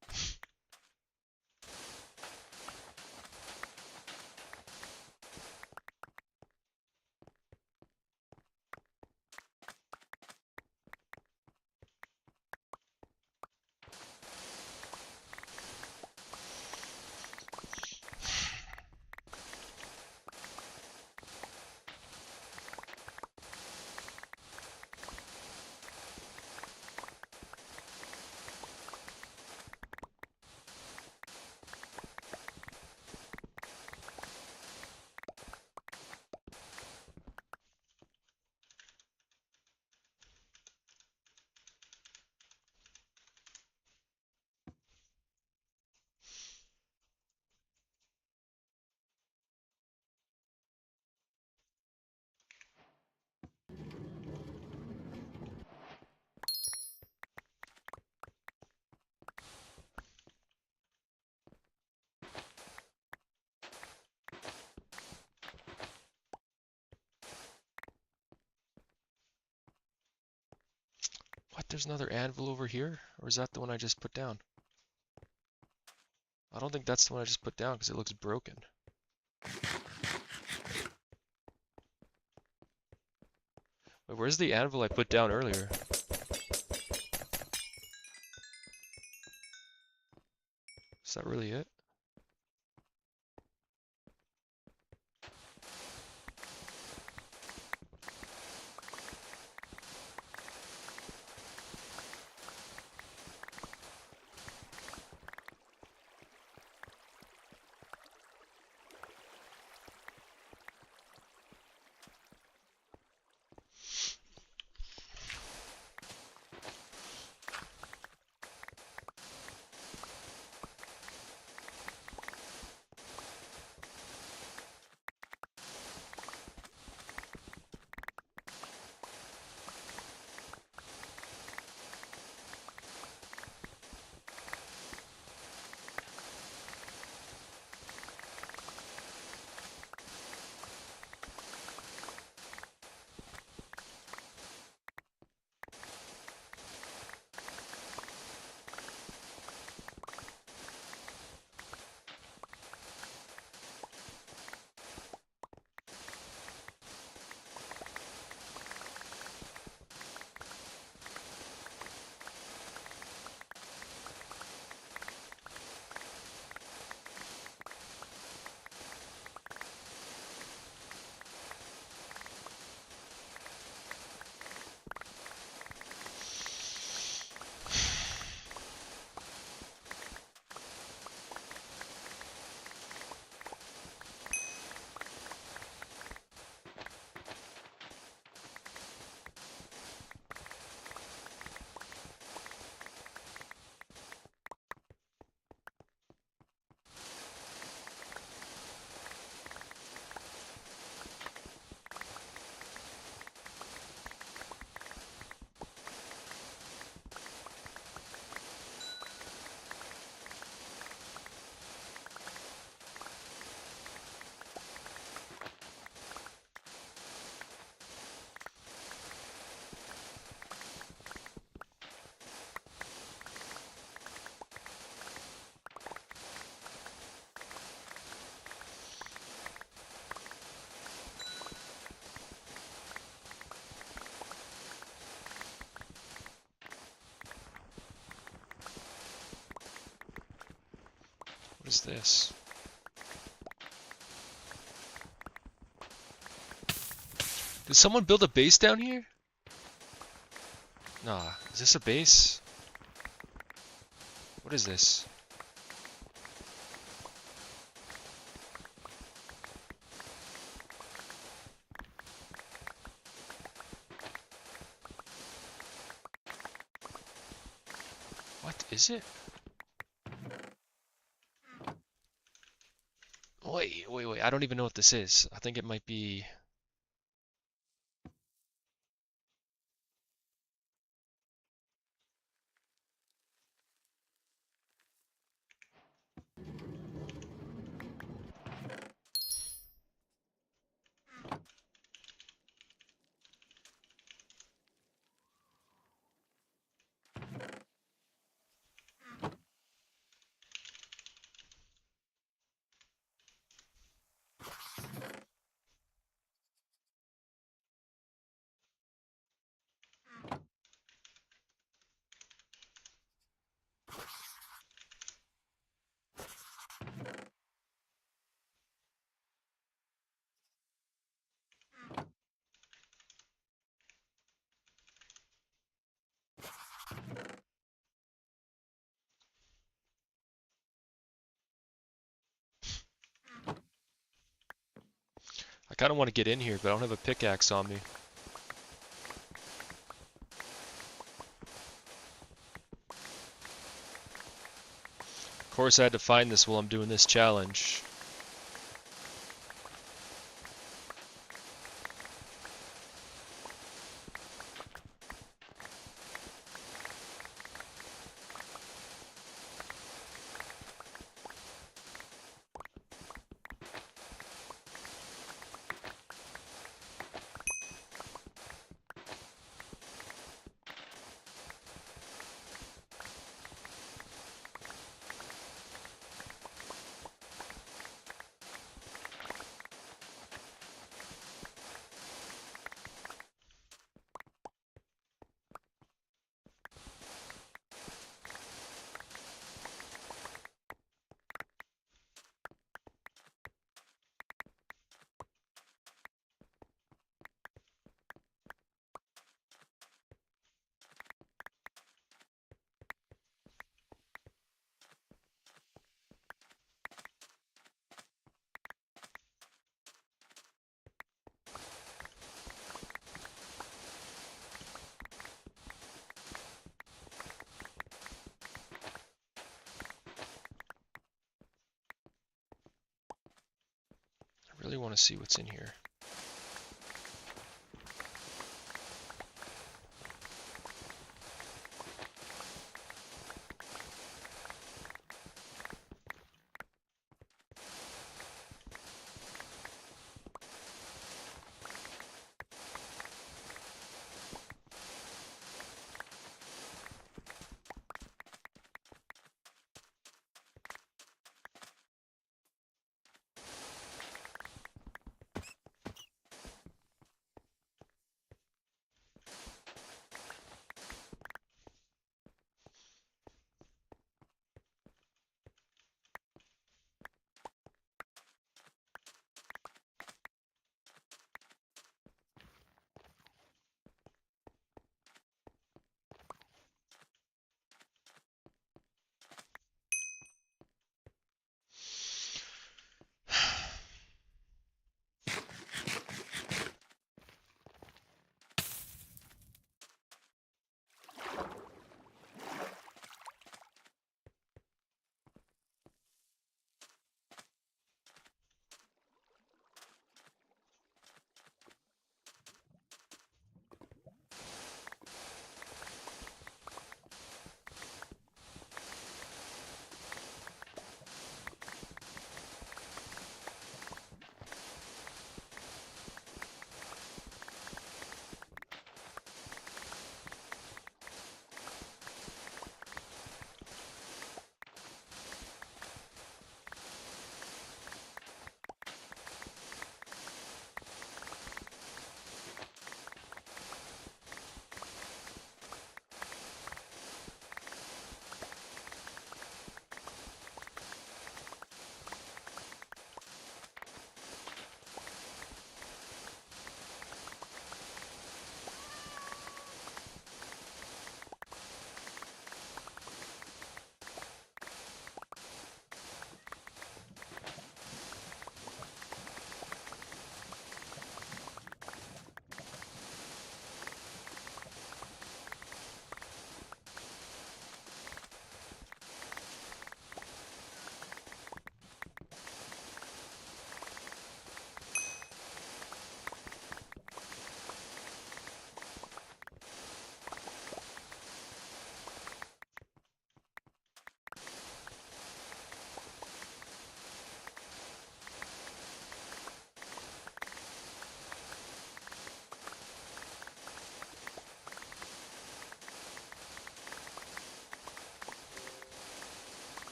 What? There's another anvil over here? Or is that the one I just put down? I don't think that's the one I just put down because it looks broken. Wait, where's the anvil I put down earlier? Is that really it? is this? Did someone build a base down here? Nah, is this a base? What is this? What is it? Wait. I don't even know what this is. I think it might be... I kind of want to get in here, but I don't have a pickaxe on me. Of course, I had to find this while I'm doing this challenge. I really want to see what's in here.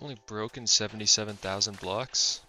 Only broken 77,000 blocks.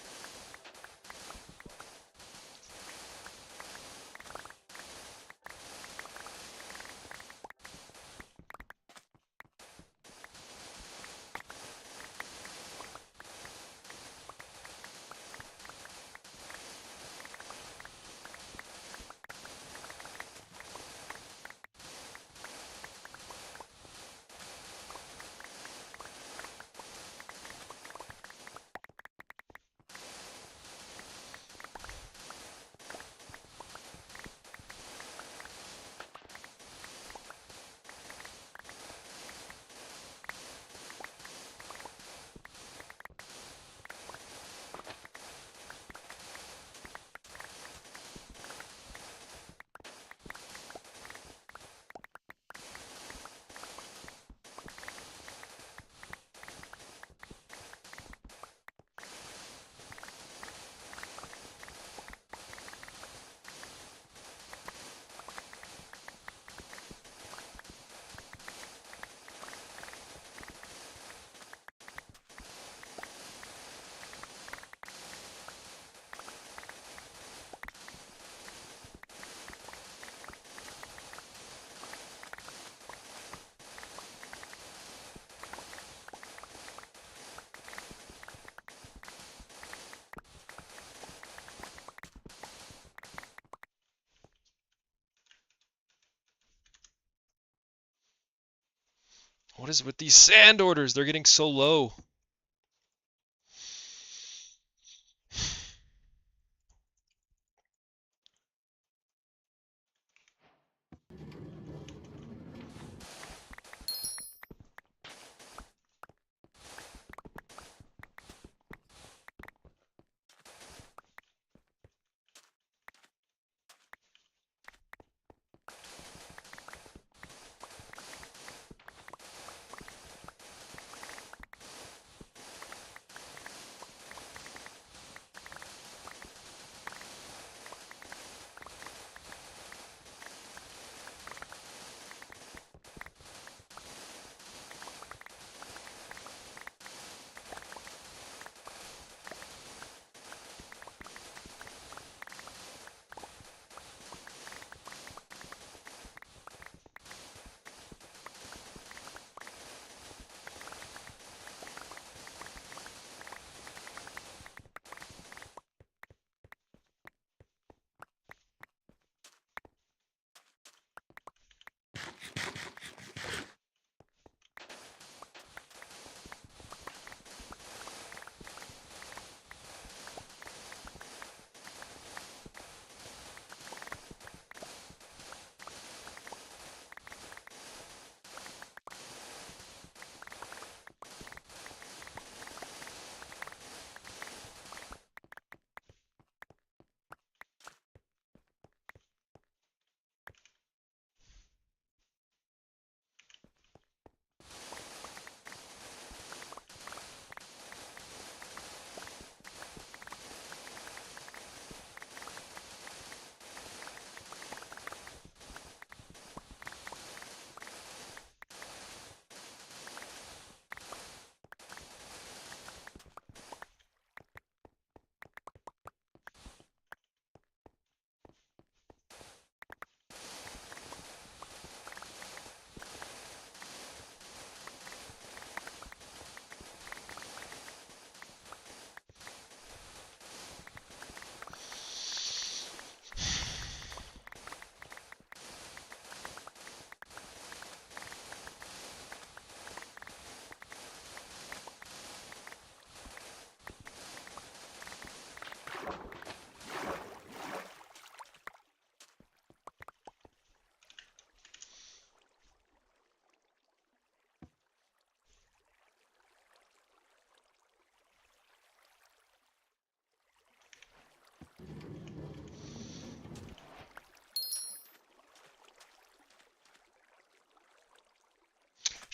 What is with these sand orders? They're getting so low.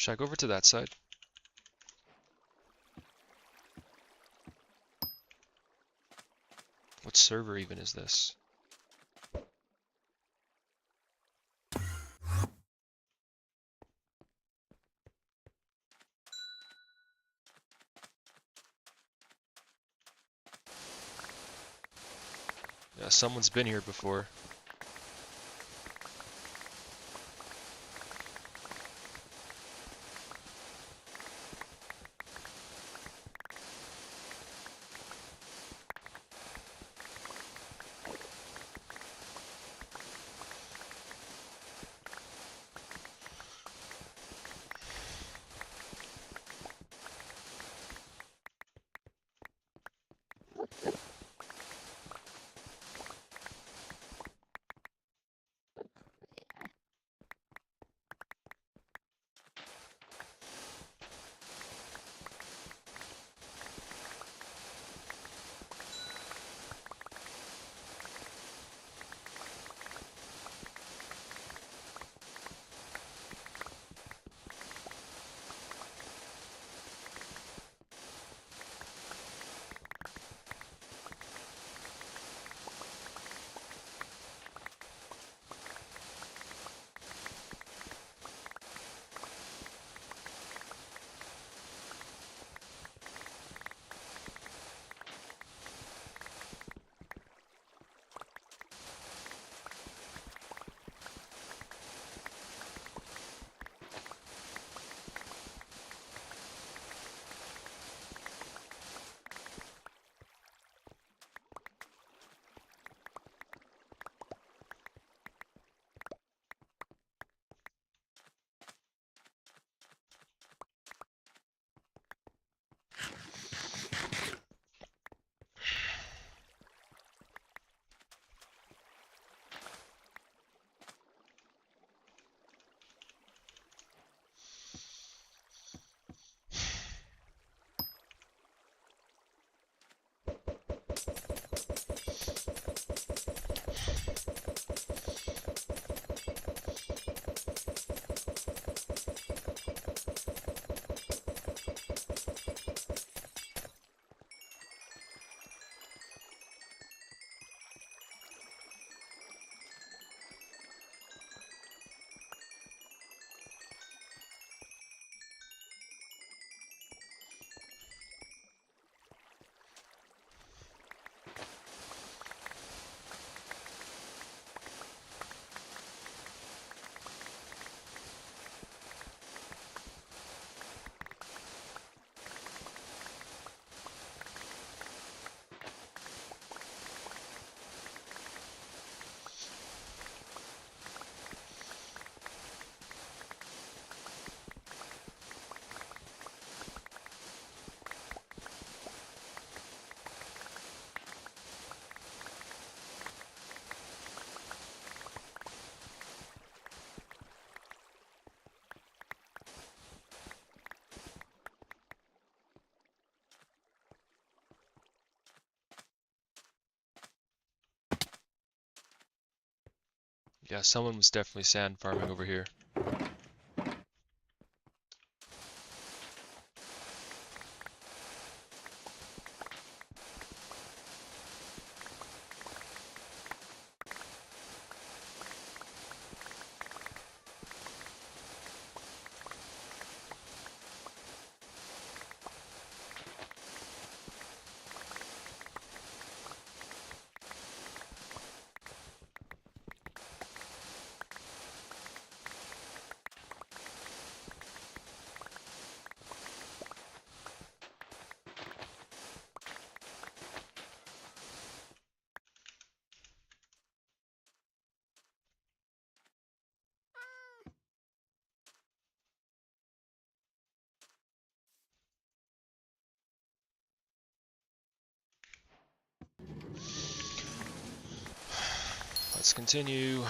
Should I go over to that side? What server even is this? Yeah, someone's been here before. Yeah, someone was definitely sand farming over here. Let's continue.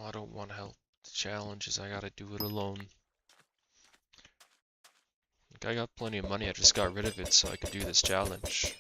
Oh, I don't want help. The challenge is I gotta do it alone. Like, I got plenty of money, I just got rid of it so I could do this challenge.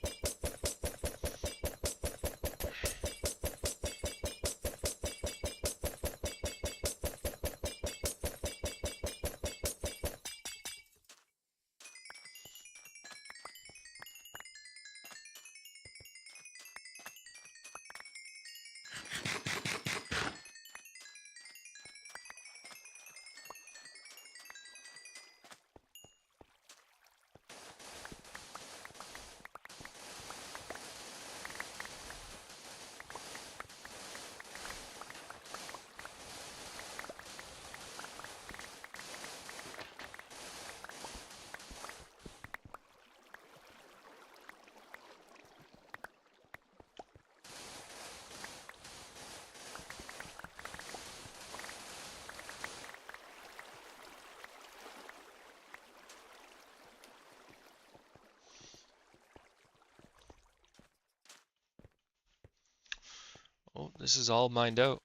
Oh, this is all mined out.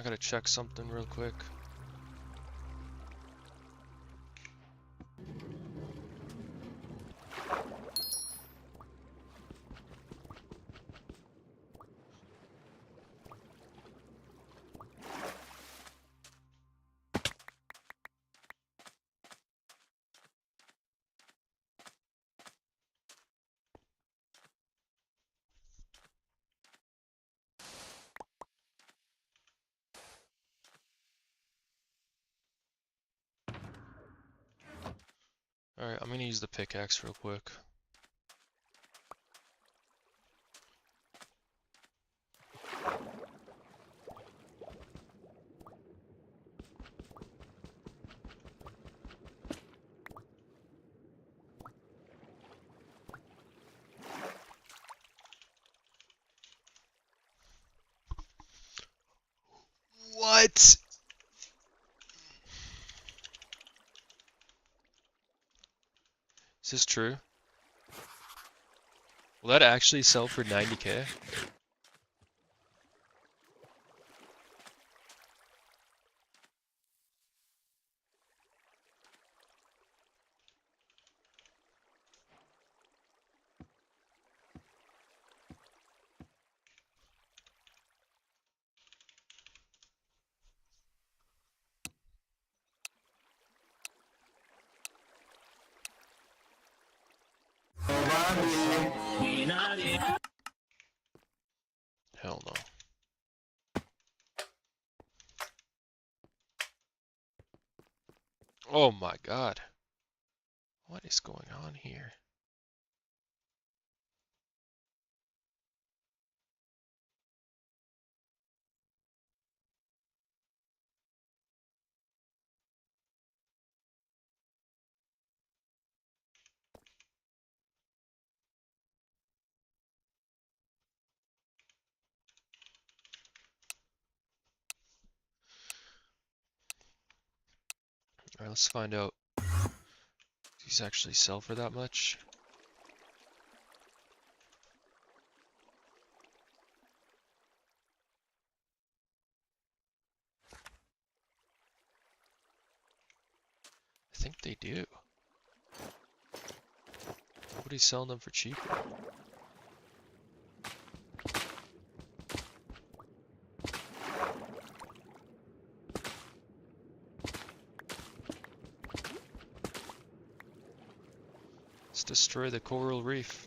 I gotta check something real quick. Alright, I'm gonna use the pickaxe real quick. What? Is this true? Will that actually sell for 90k? Hell no. Oh my god. What is going on here? Alright, let's find out. Do these actually sell for that much? I think they do. Nobody's selling them for cheaper. Let's destroy the coral reef.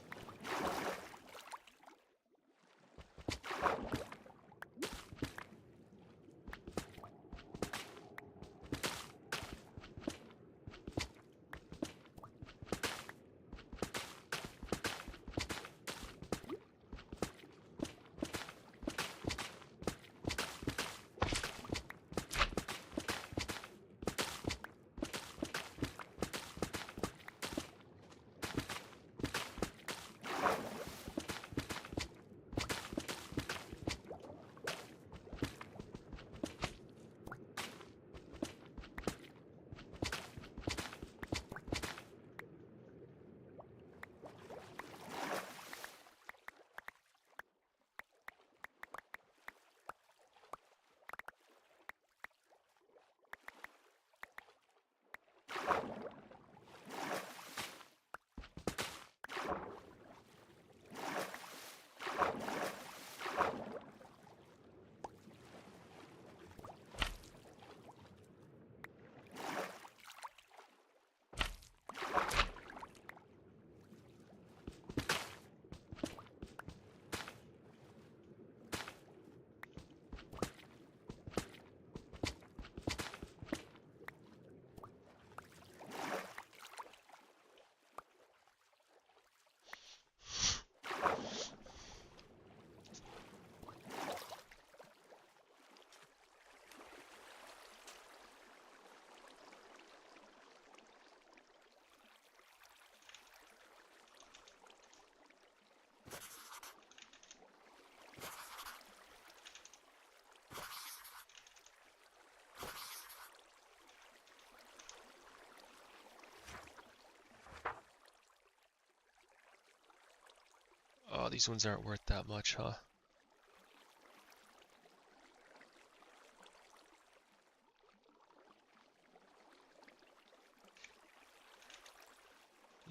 Oh, these ones aren't worth that much, huh?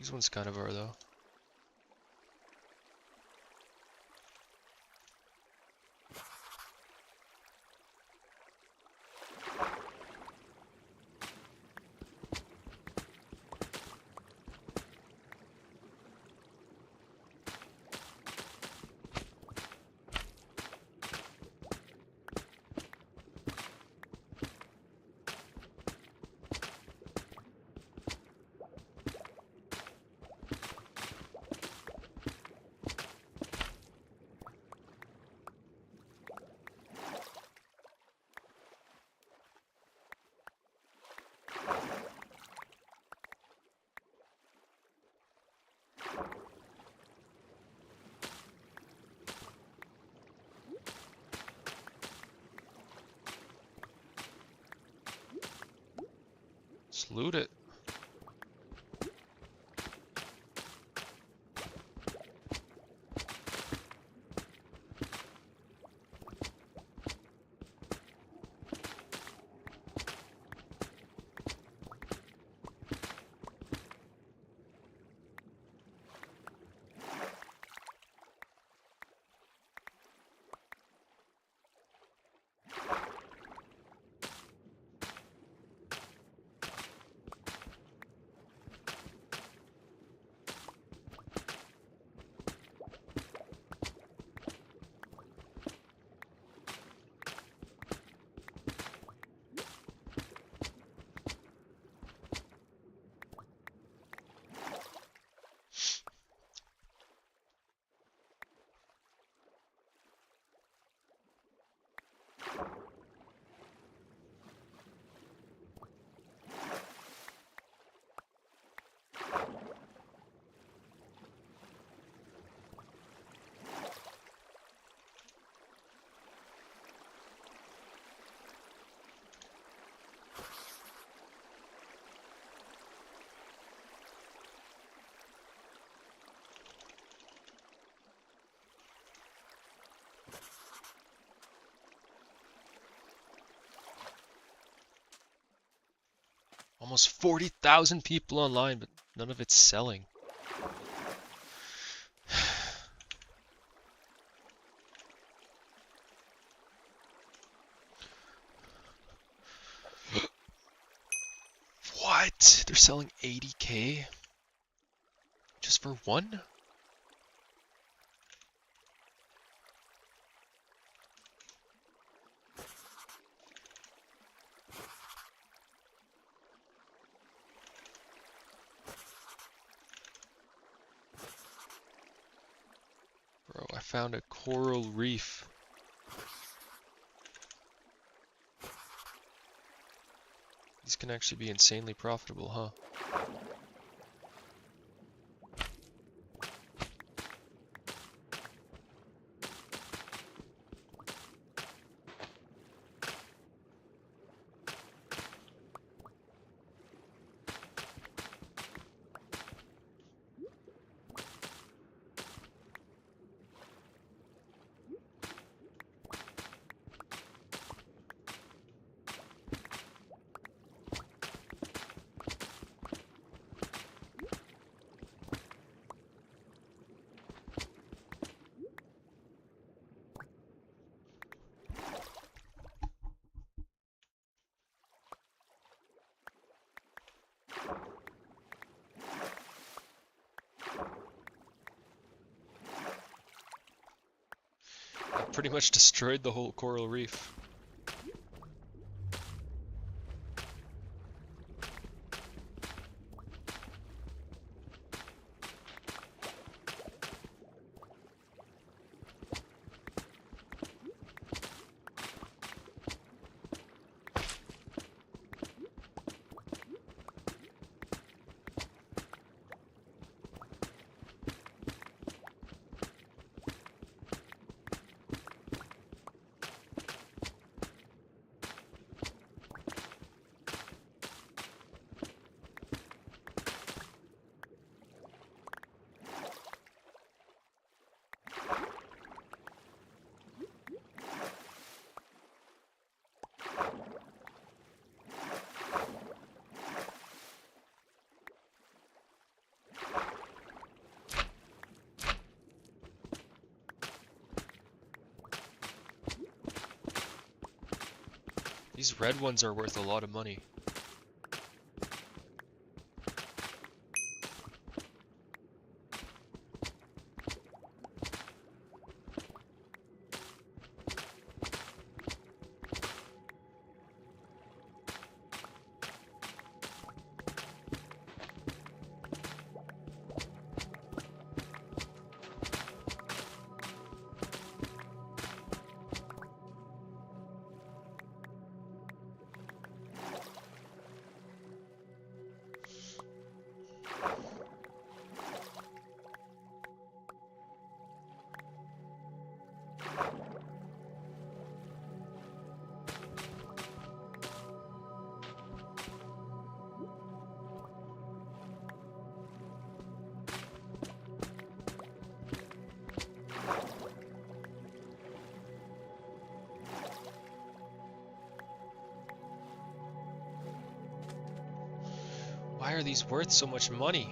These ones kind of are though. Let's loot it. Almost 40,000 people online, but none of it's selling. What? They're selling 80K? Just for one? Bro, I found a coral reef. These can actually be insanely profitable, huh? I pretty much destroyed the whole coral reef. These red ones are worth a lot of money. Why are these worth so much money?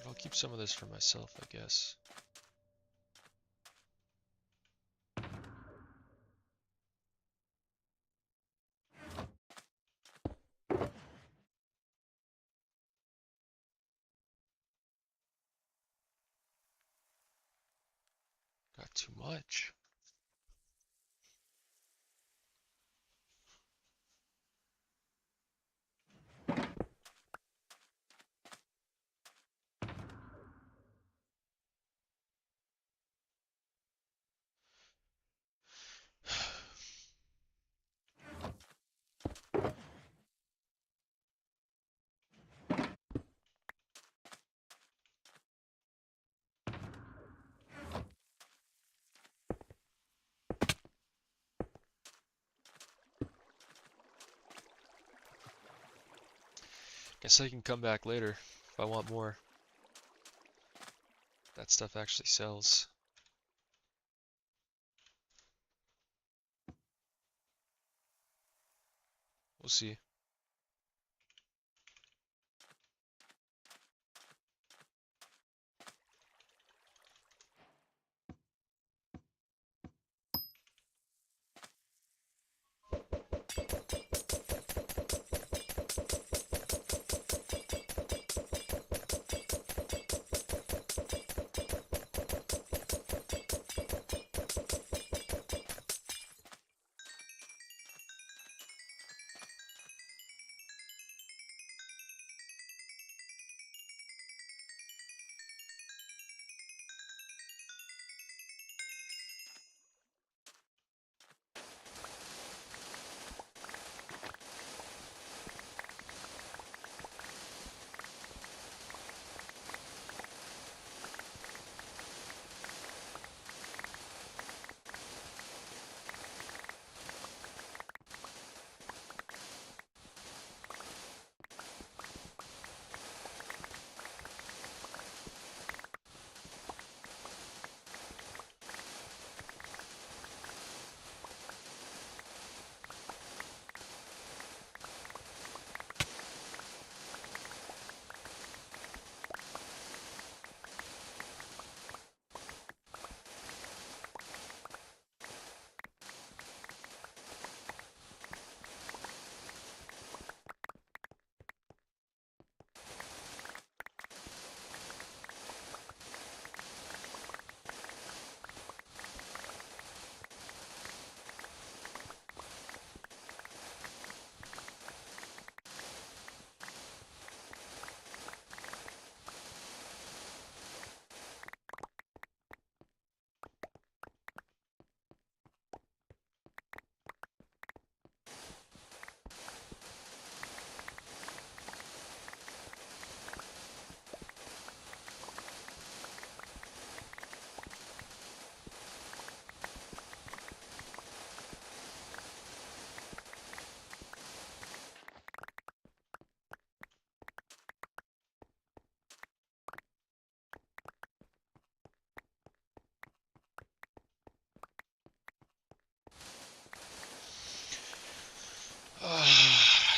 I'll keep some of this for myself, I guess. Got too much. Guess I can come back later if I want more. that stuff actually sells. We'll see.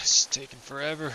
It's taking forever.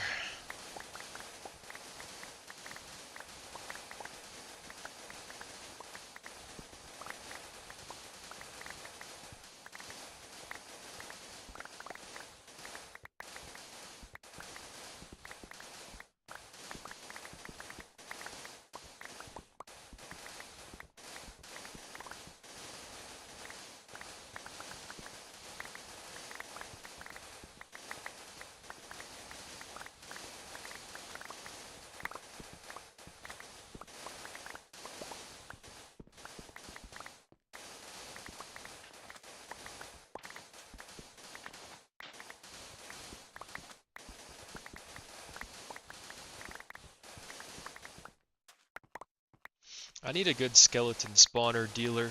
I need a good skeleton spawner dealer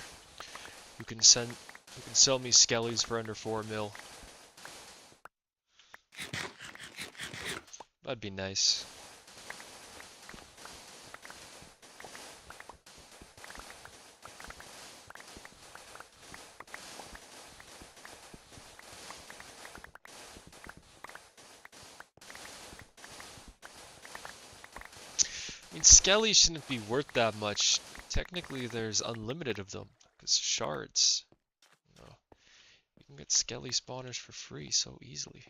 who can sell me skellies for under 4 mil. That'd be nice. I mean, skellies shouldn't be worth that much. Technically, there's unlimited of them, because shards. You know, you can get skelly spawners for free so easily.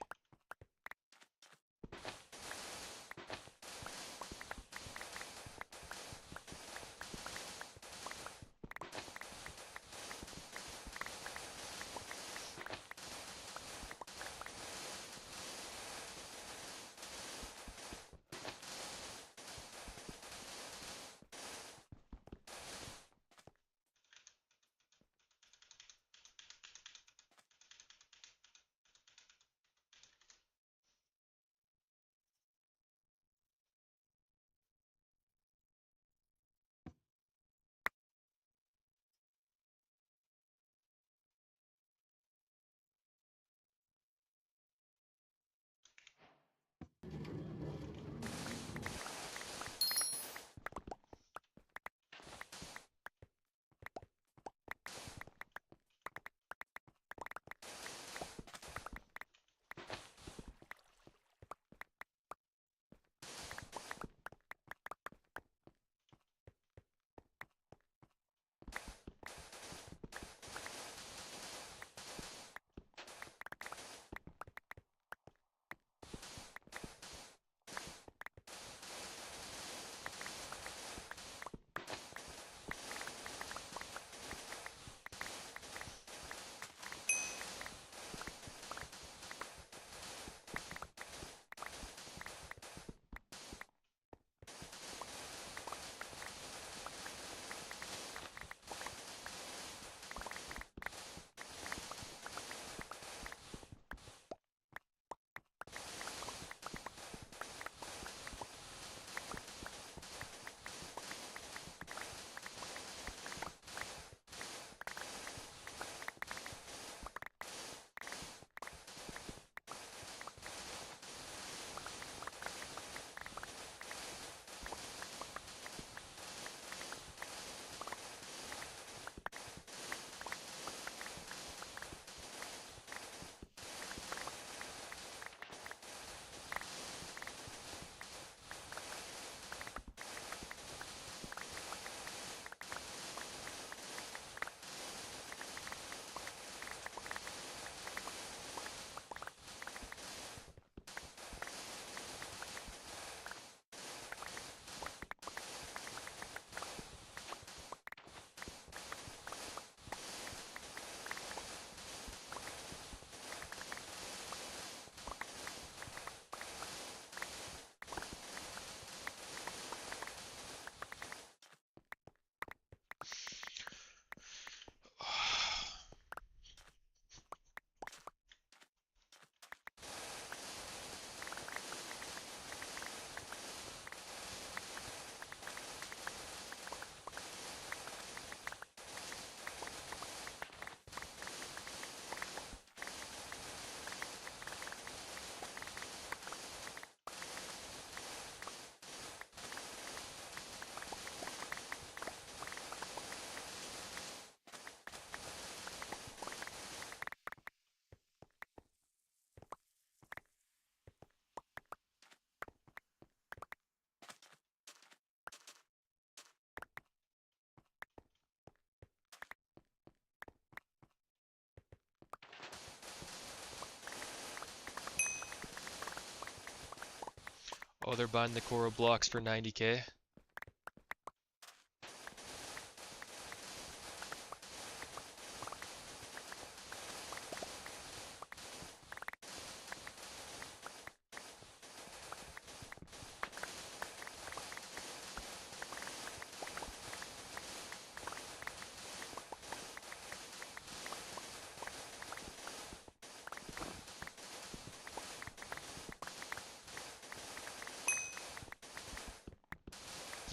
Oh, they're buying the coral blocks for 90k.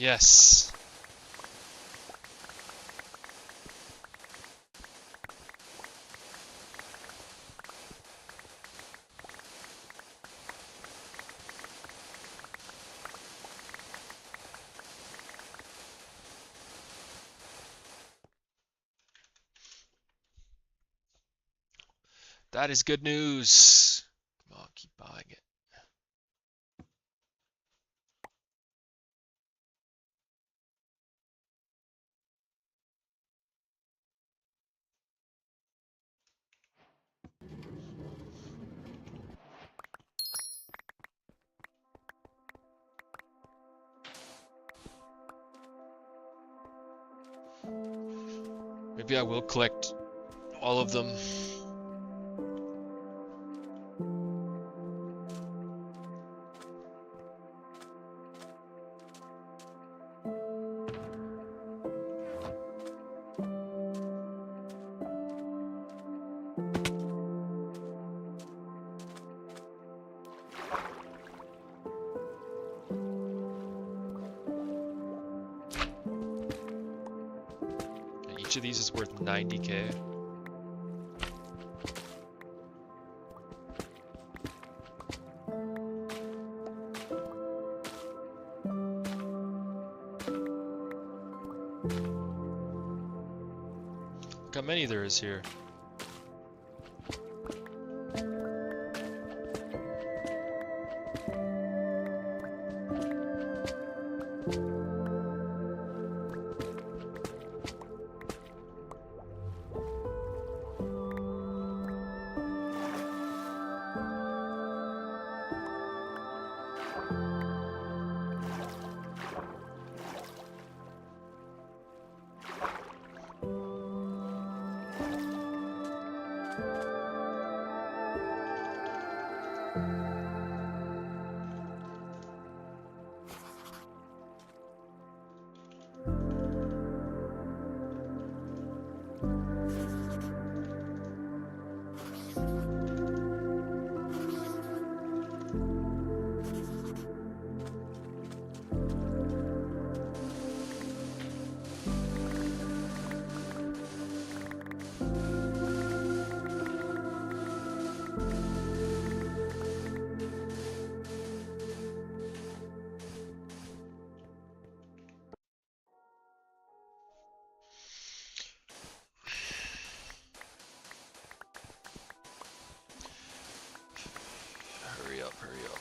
Yes. That is good news. Come on, keep buying it. Maybe I will collect all of them. Each of these is worth 90k. Look how many there is here. Hurry up, hurry up.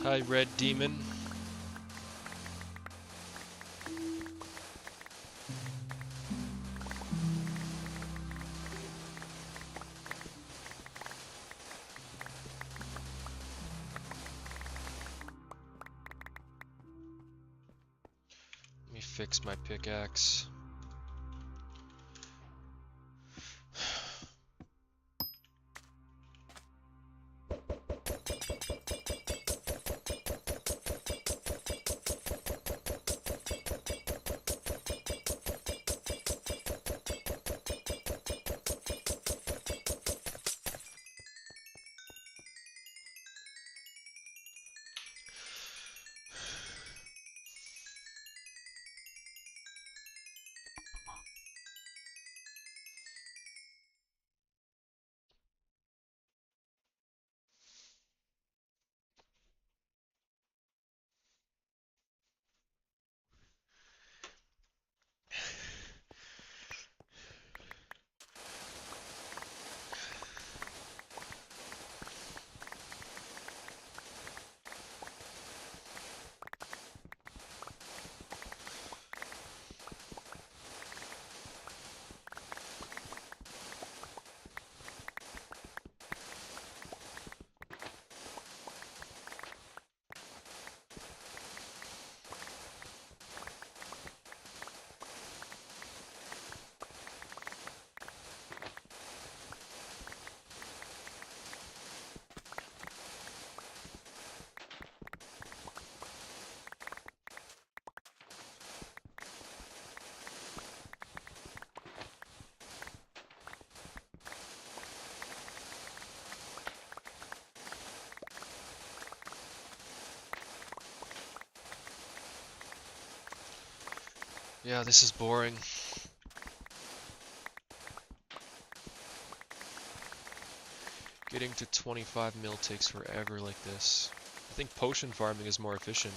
Hi, Red Demon. Let me fix my pickaxe. Yeah, this is boring. Getting to 25 mil takes forever like this. I think potion farming is more efficient.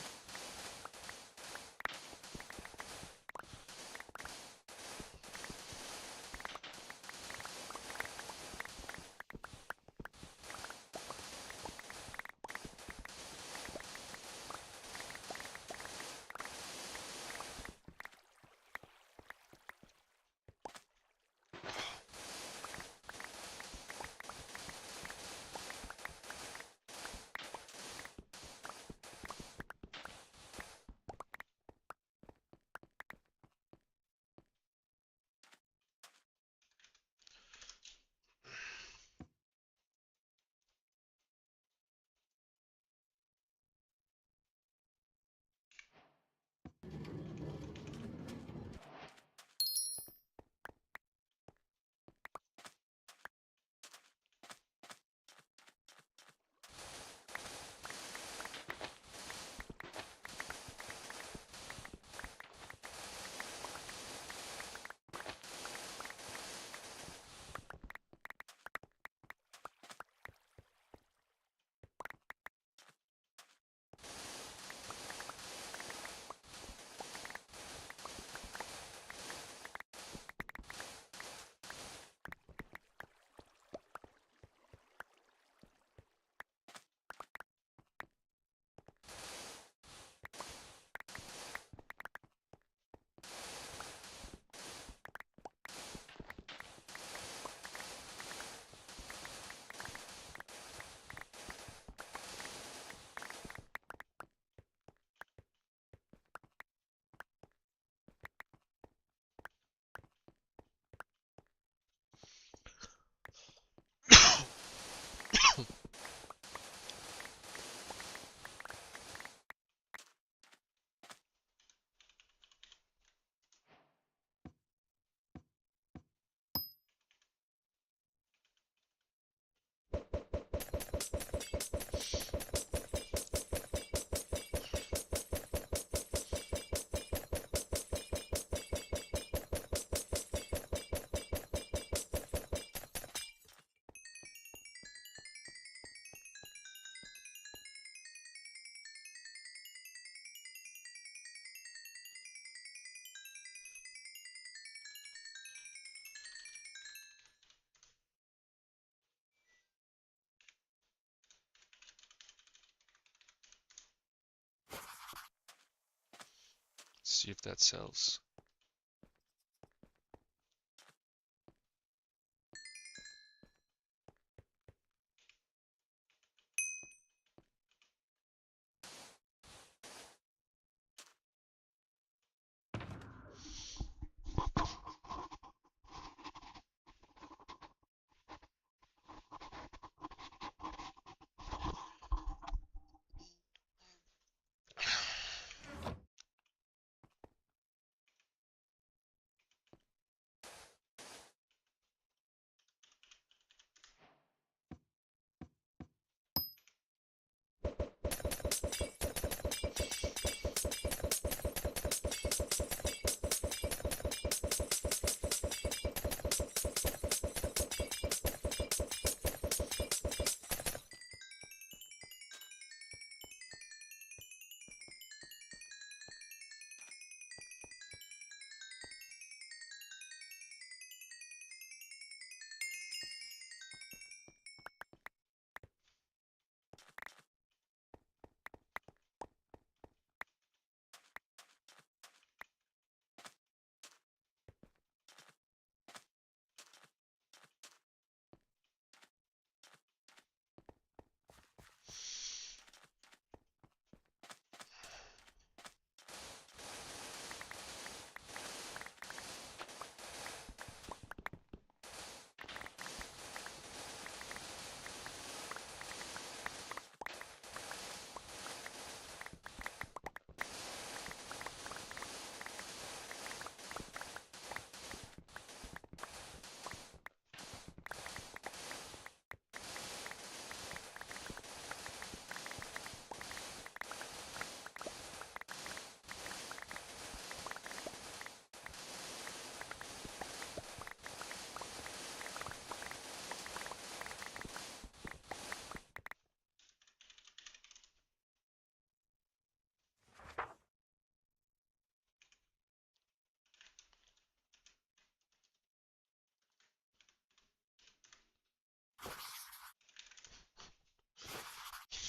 see if that sells.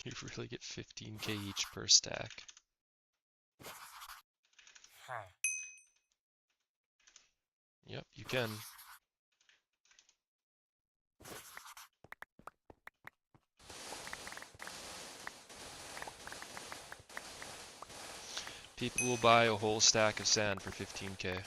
You really get 15k each per stack. Yep, you can. People will buy a whole stack of sand for 15k.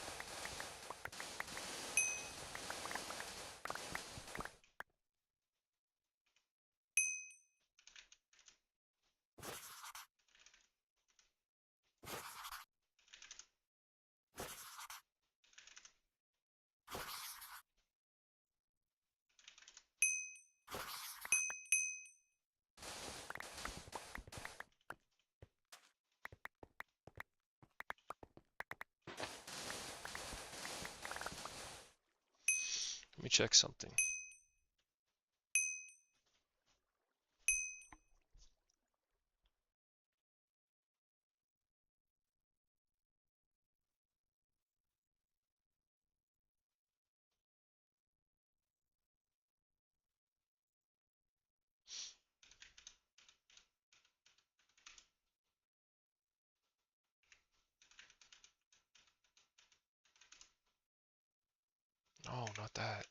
Let me check something. No, not that.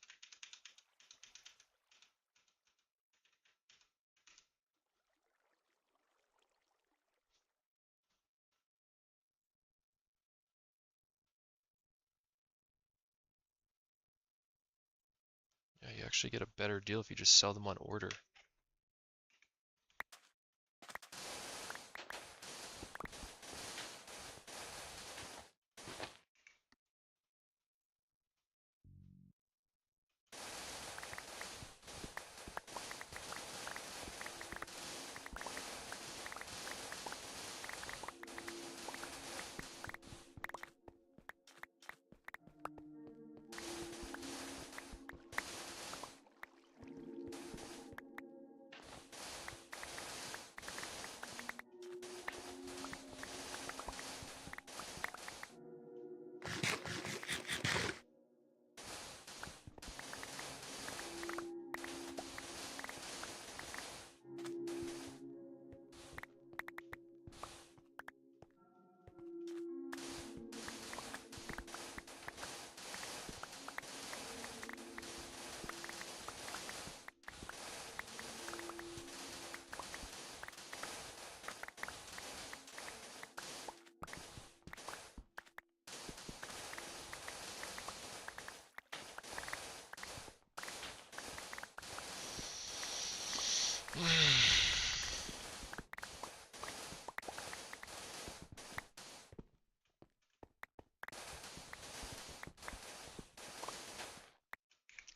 Yeah, you actually get a better deal if you just sell them on order.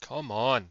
Come on.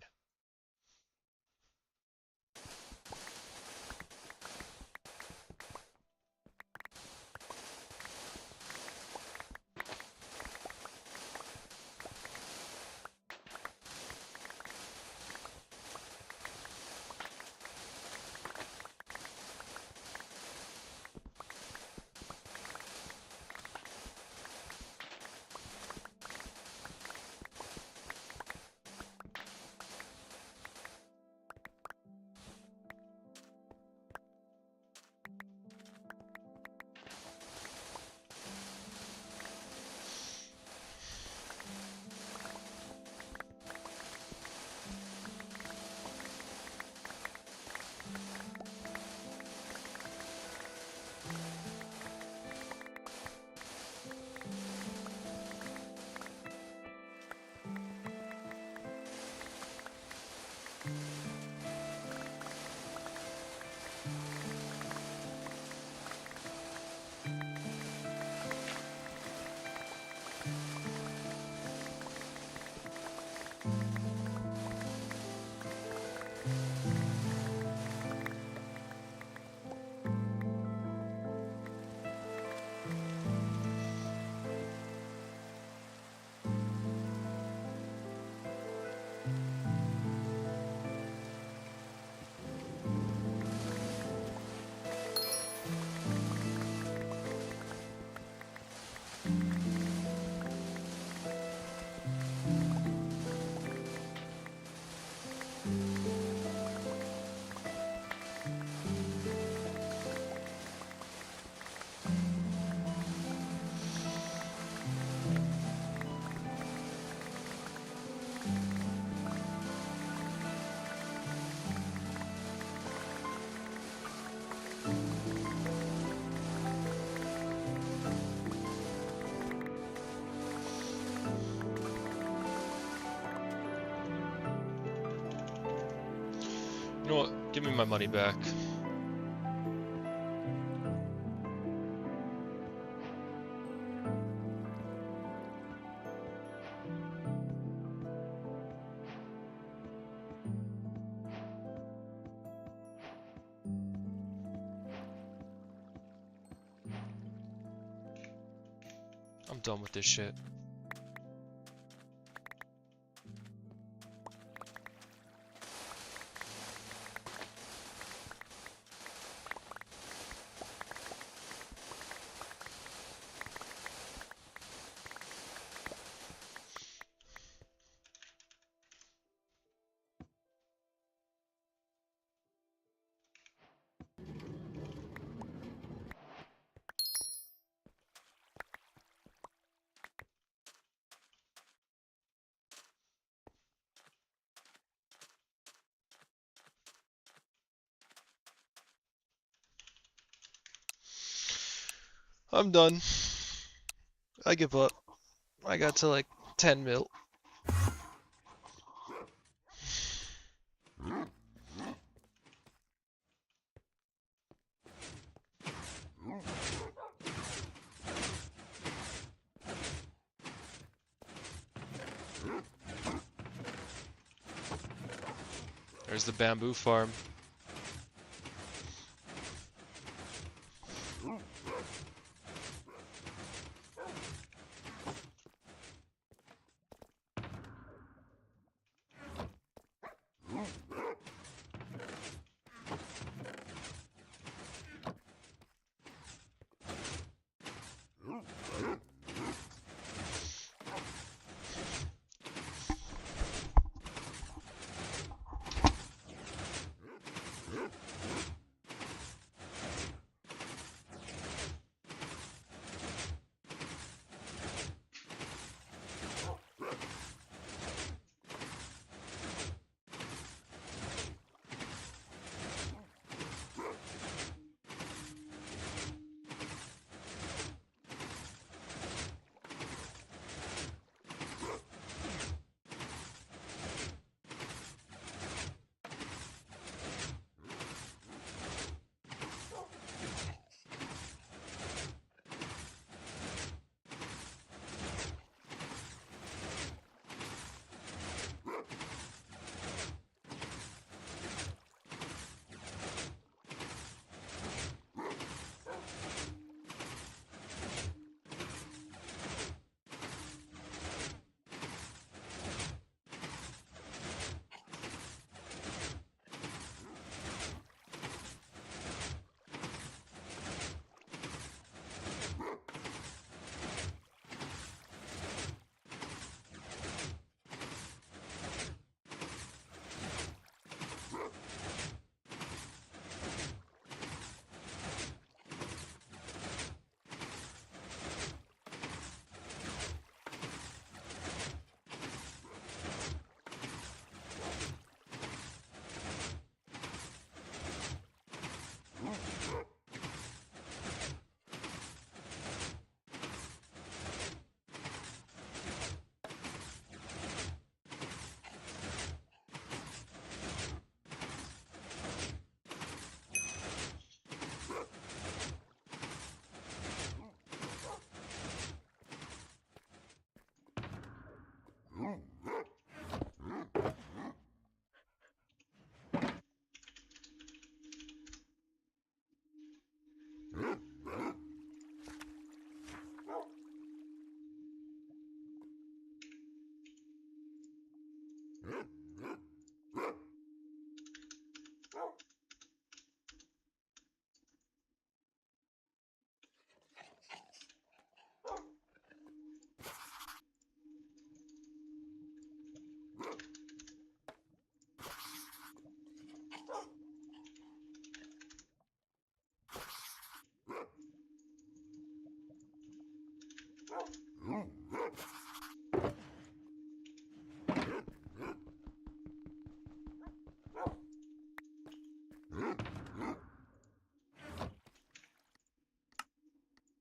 You know what? Give me my money back. I'm done with this shit. I'm done. I give up. I got to like 10 mil. There's the bamboo farm.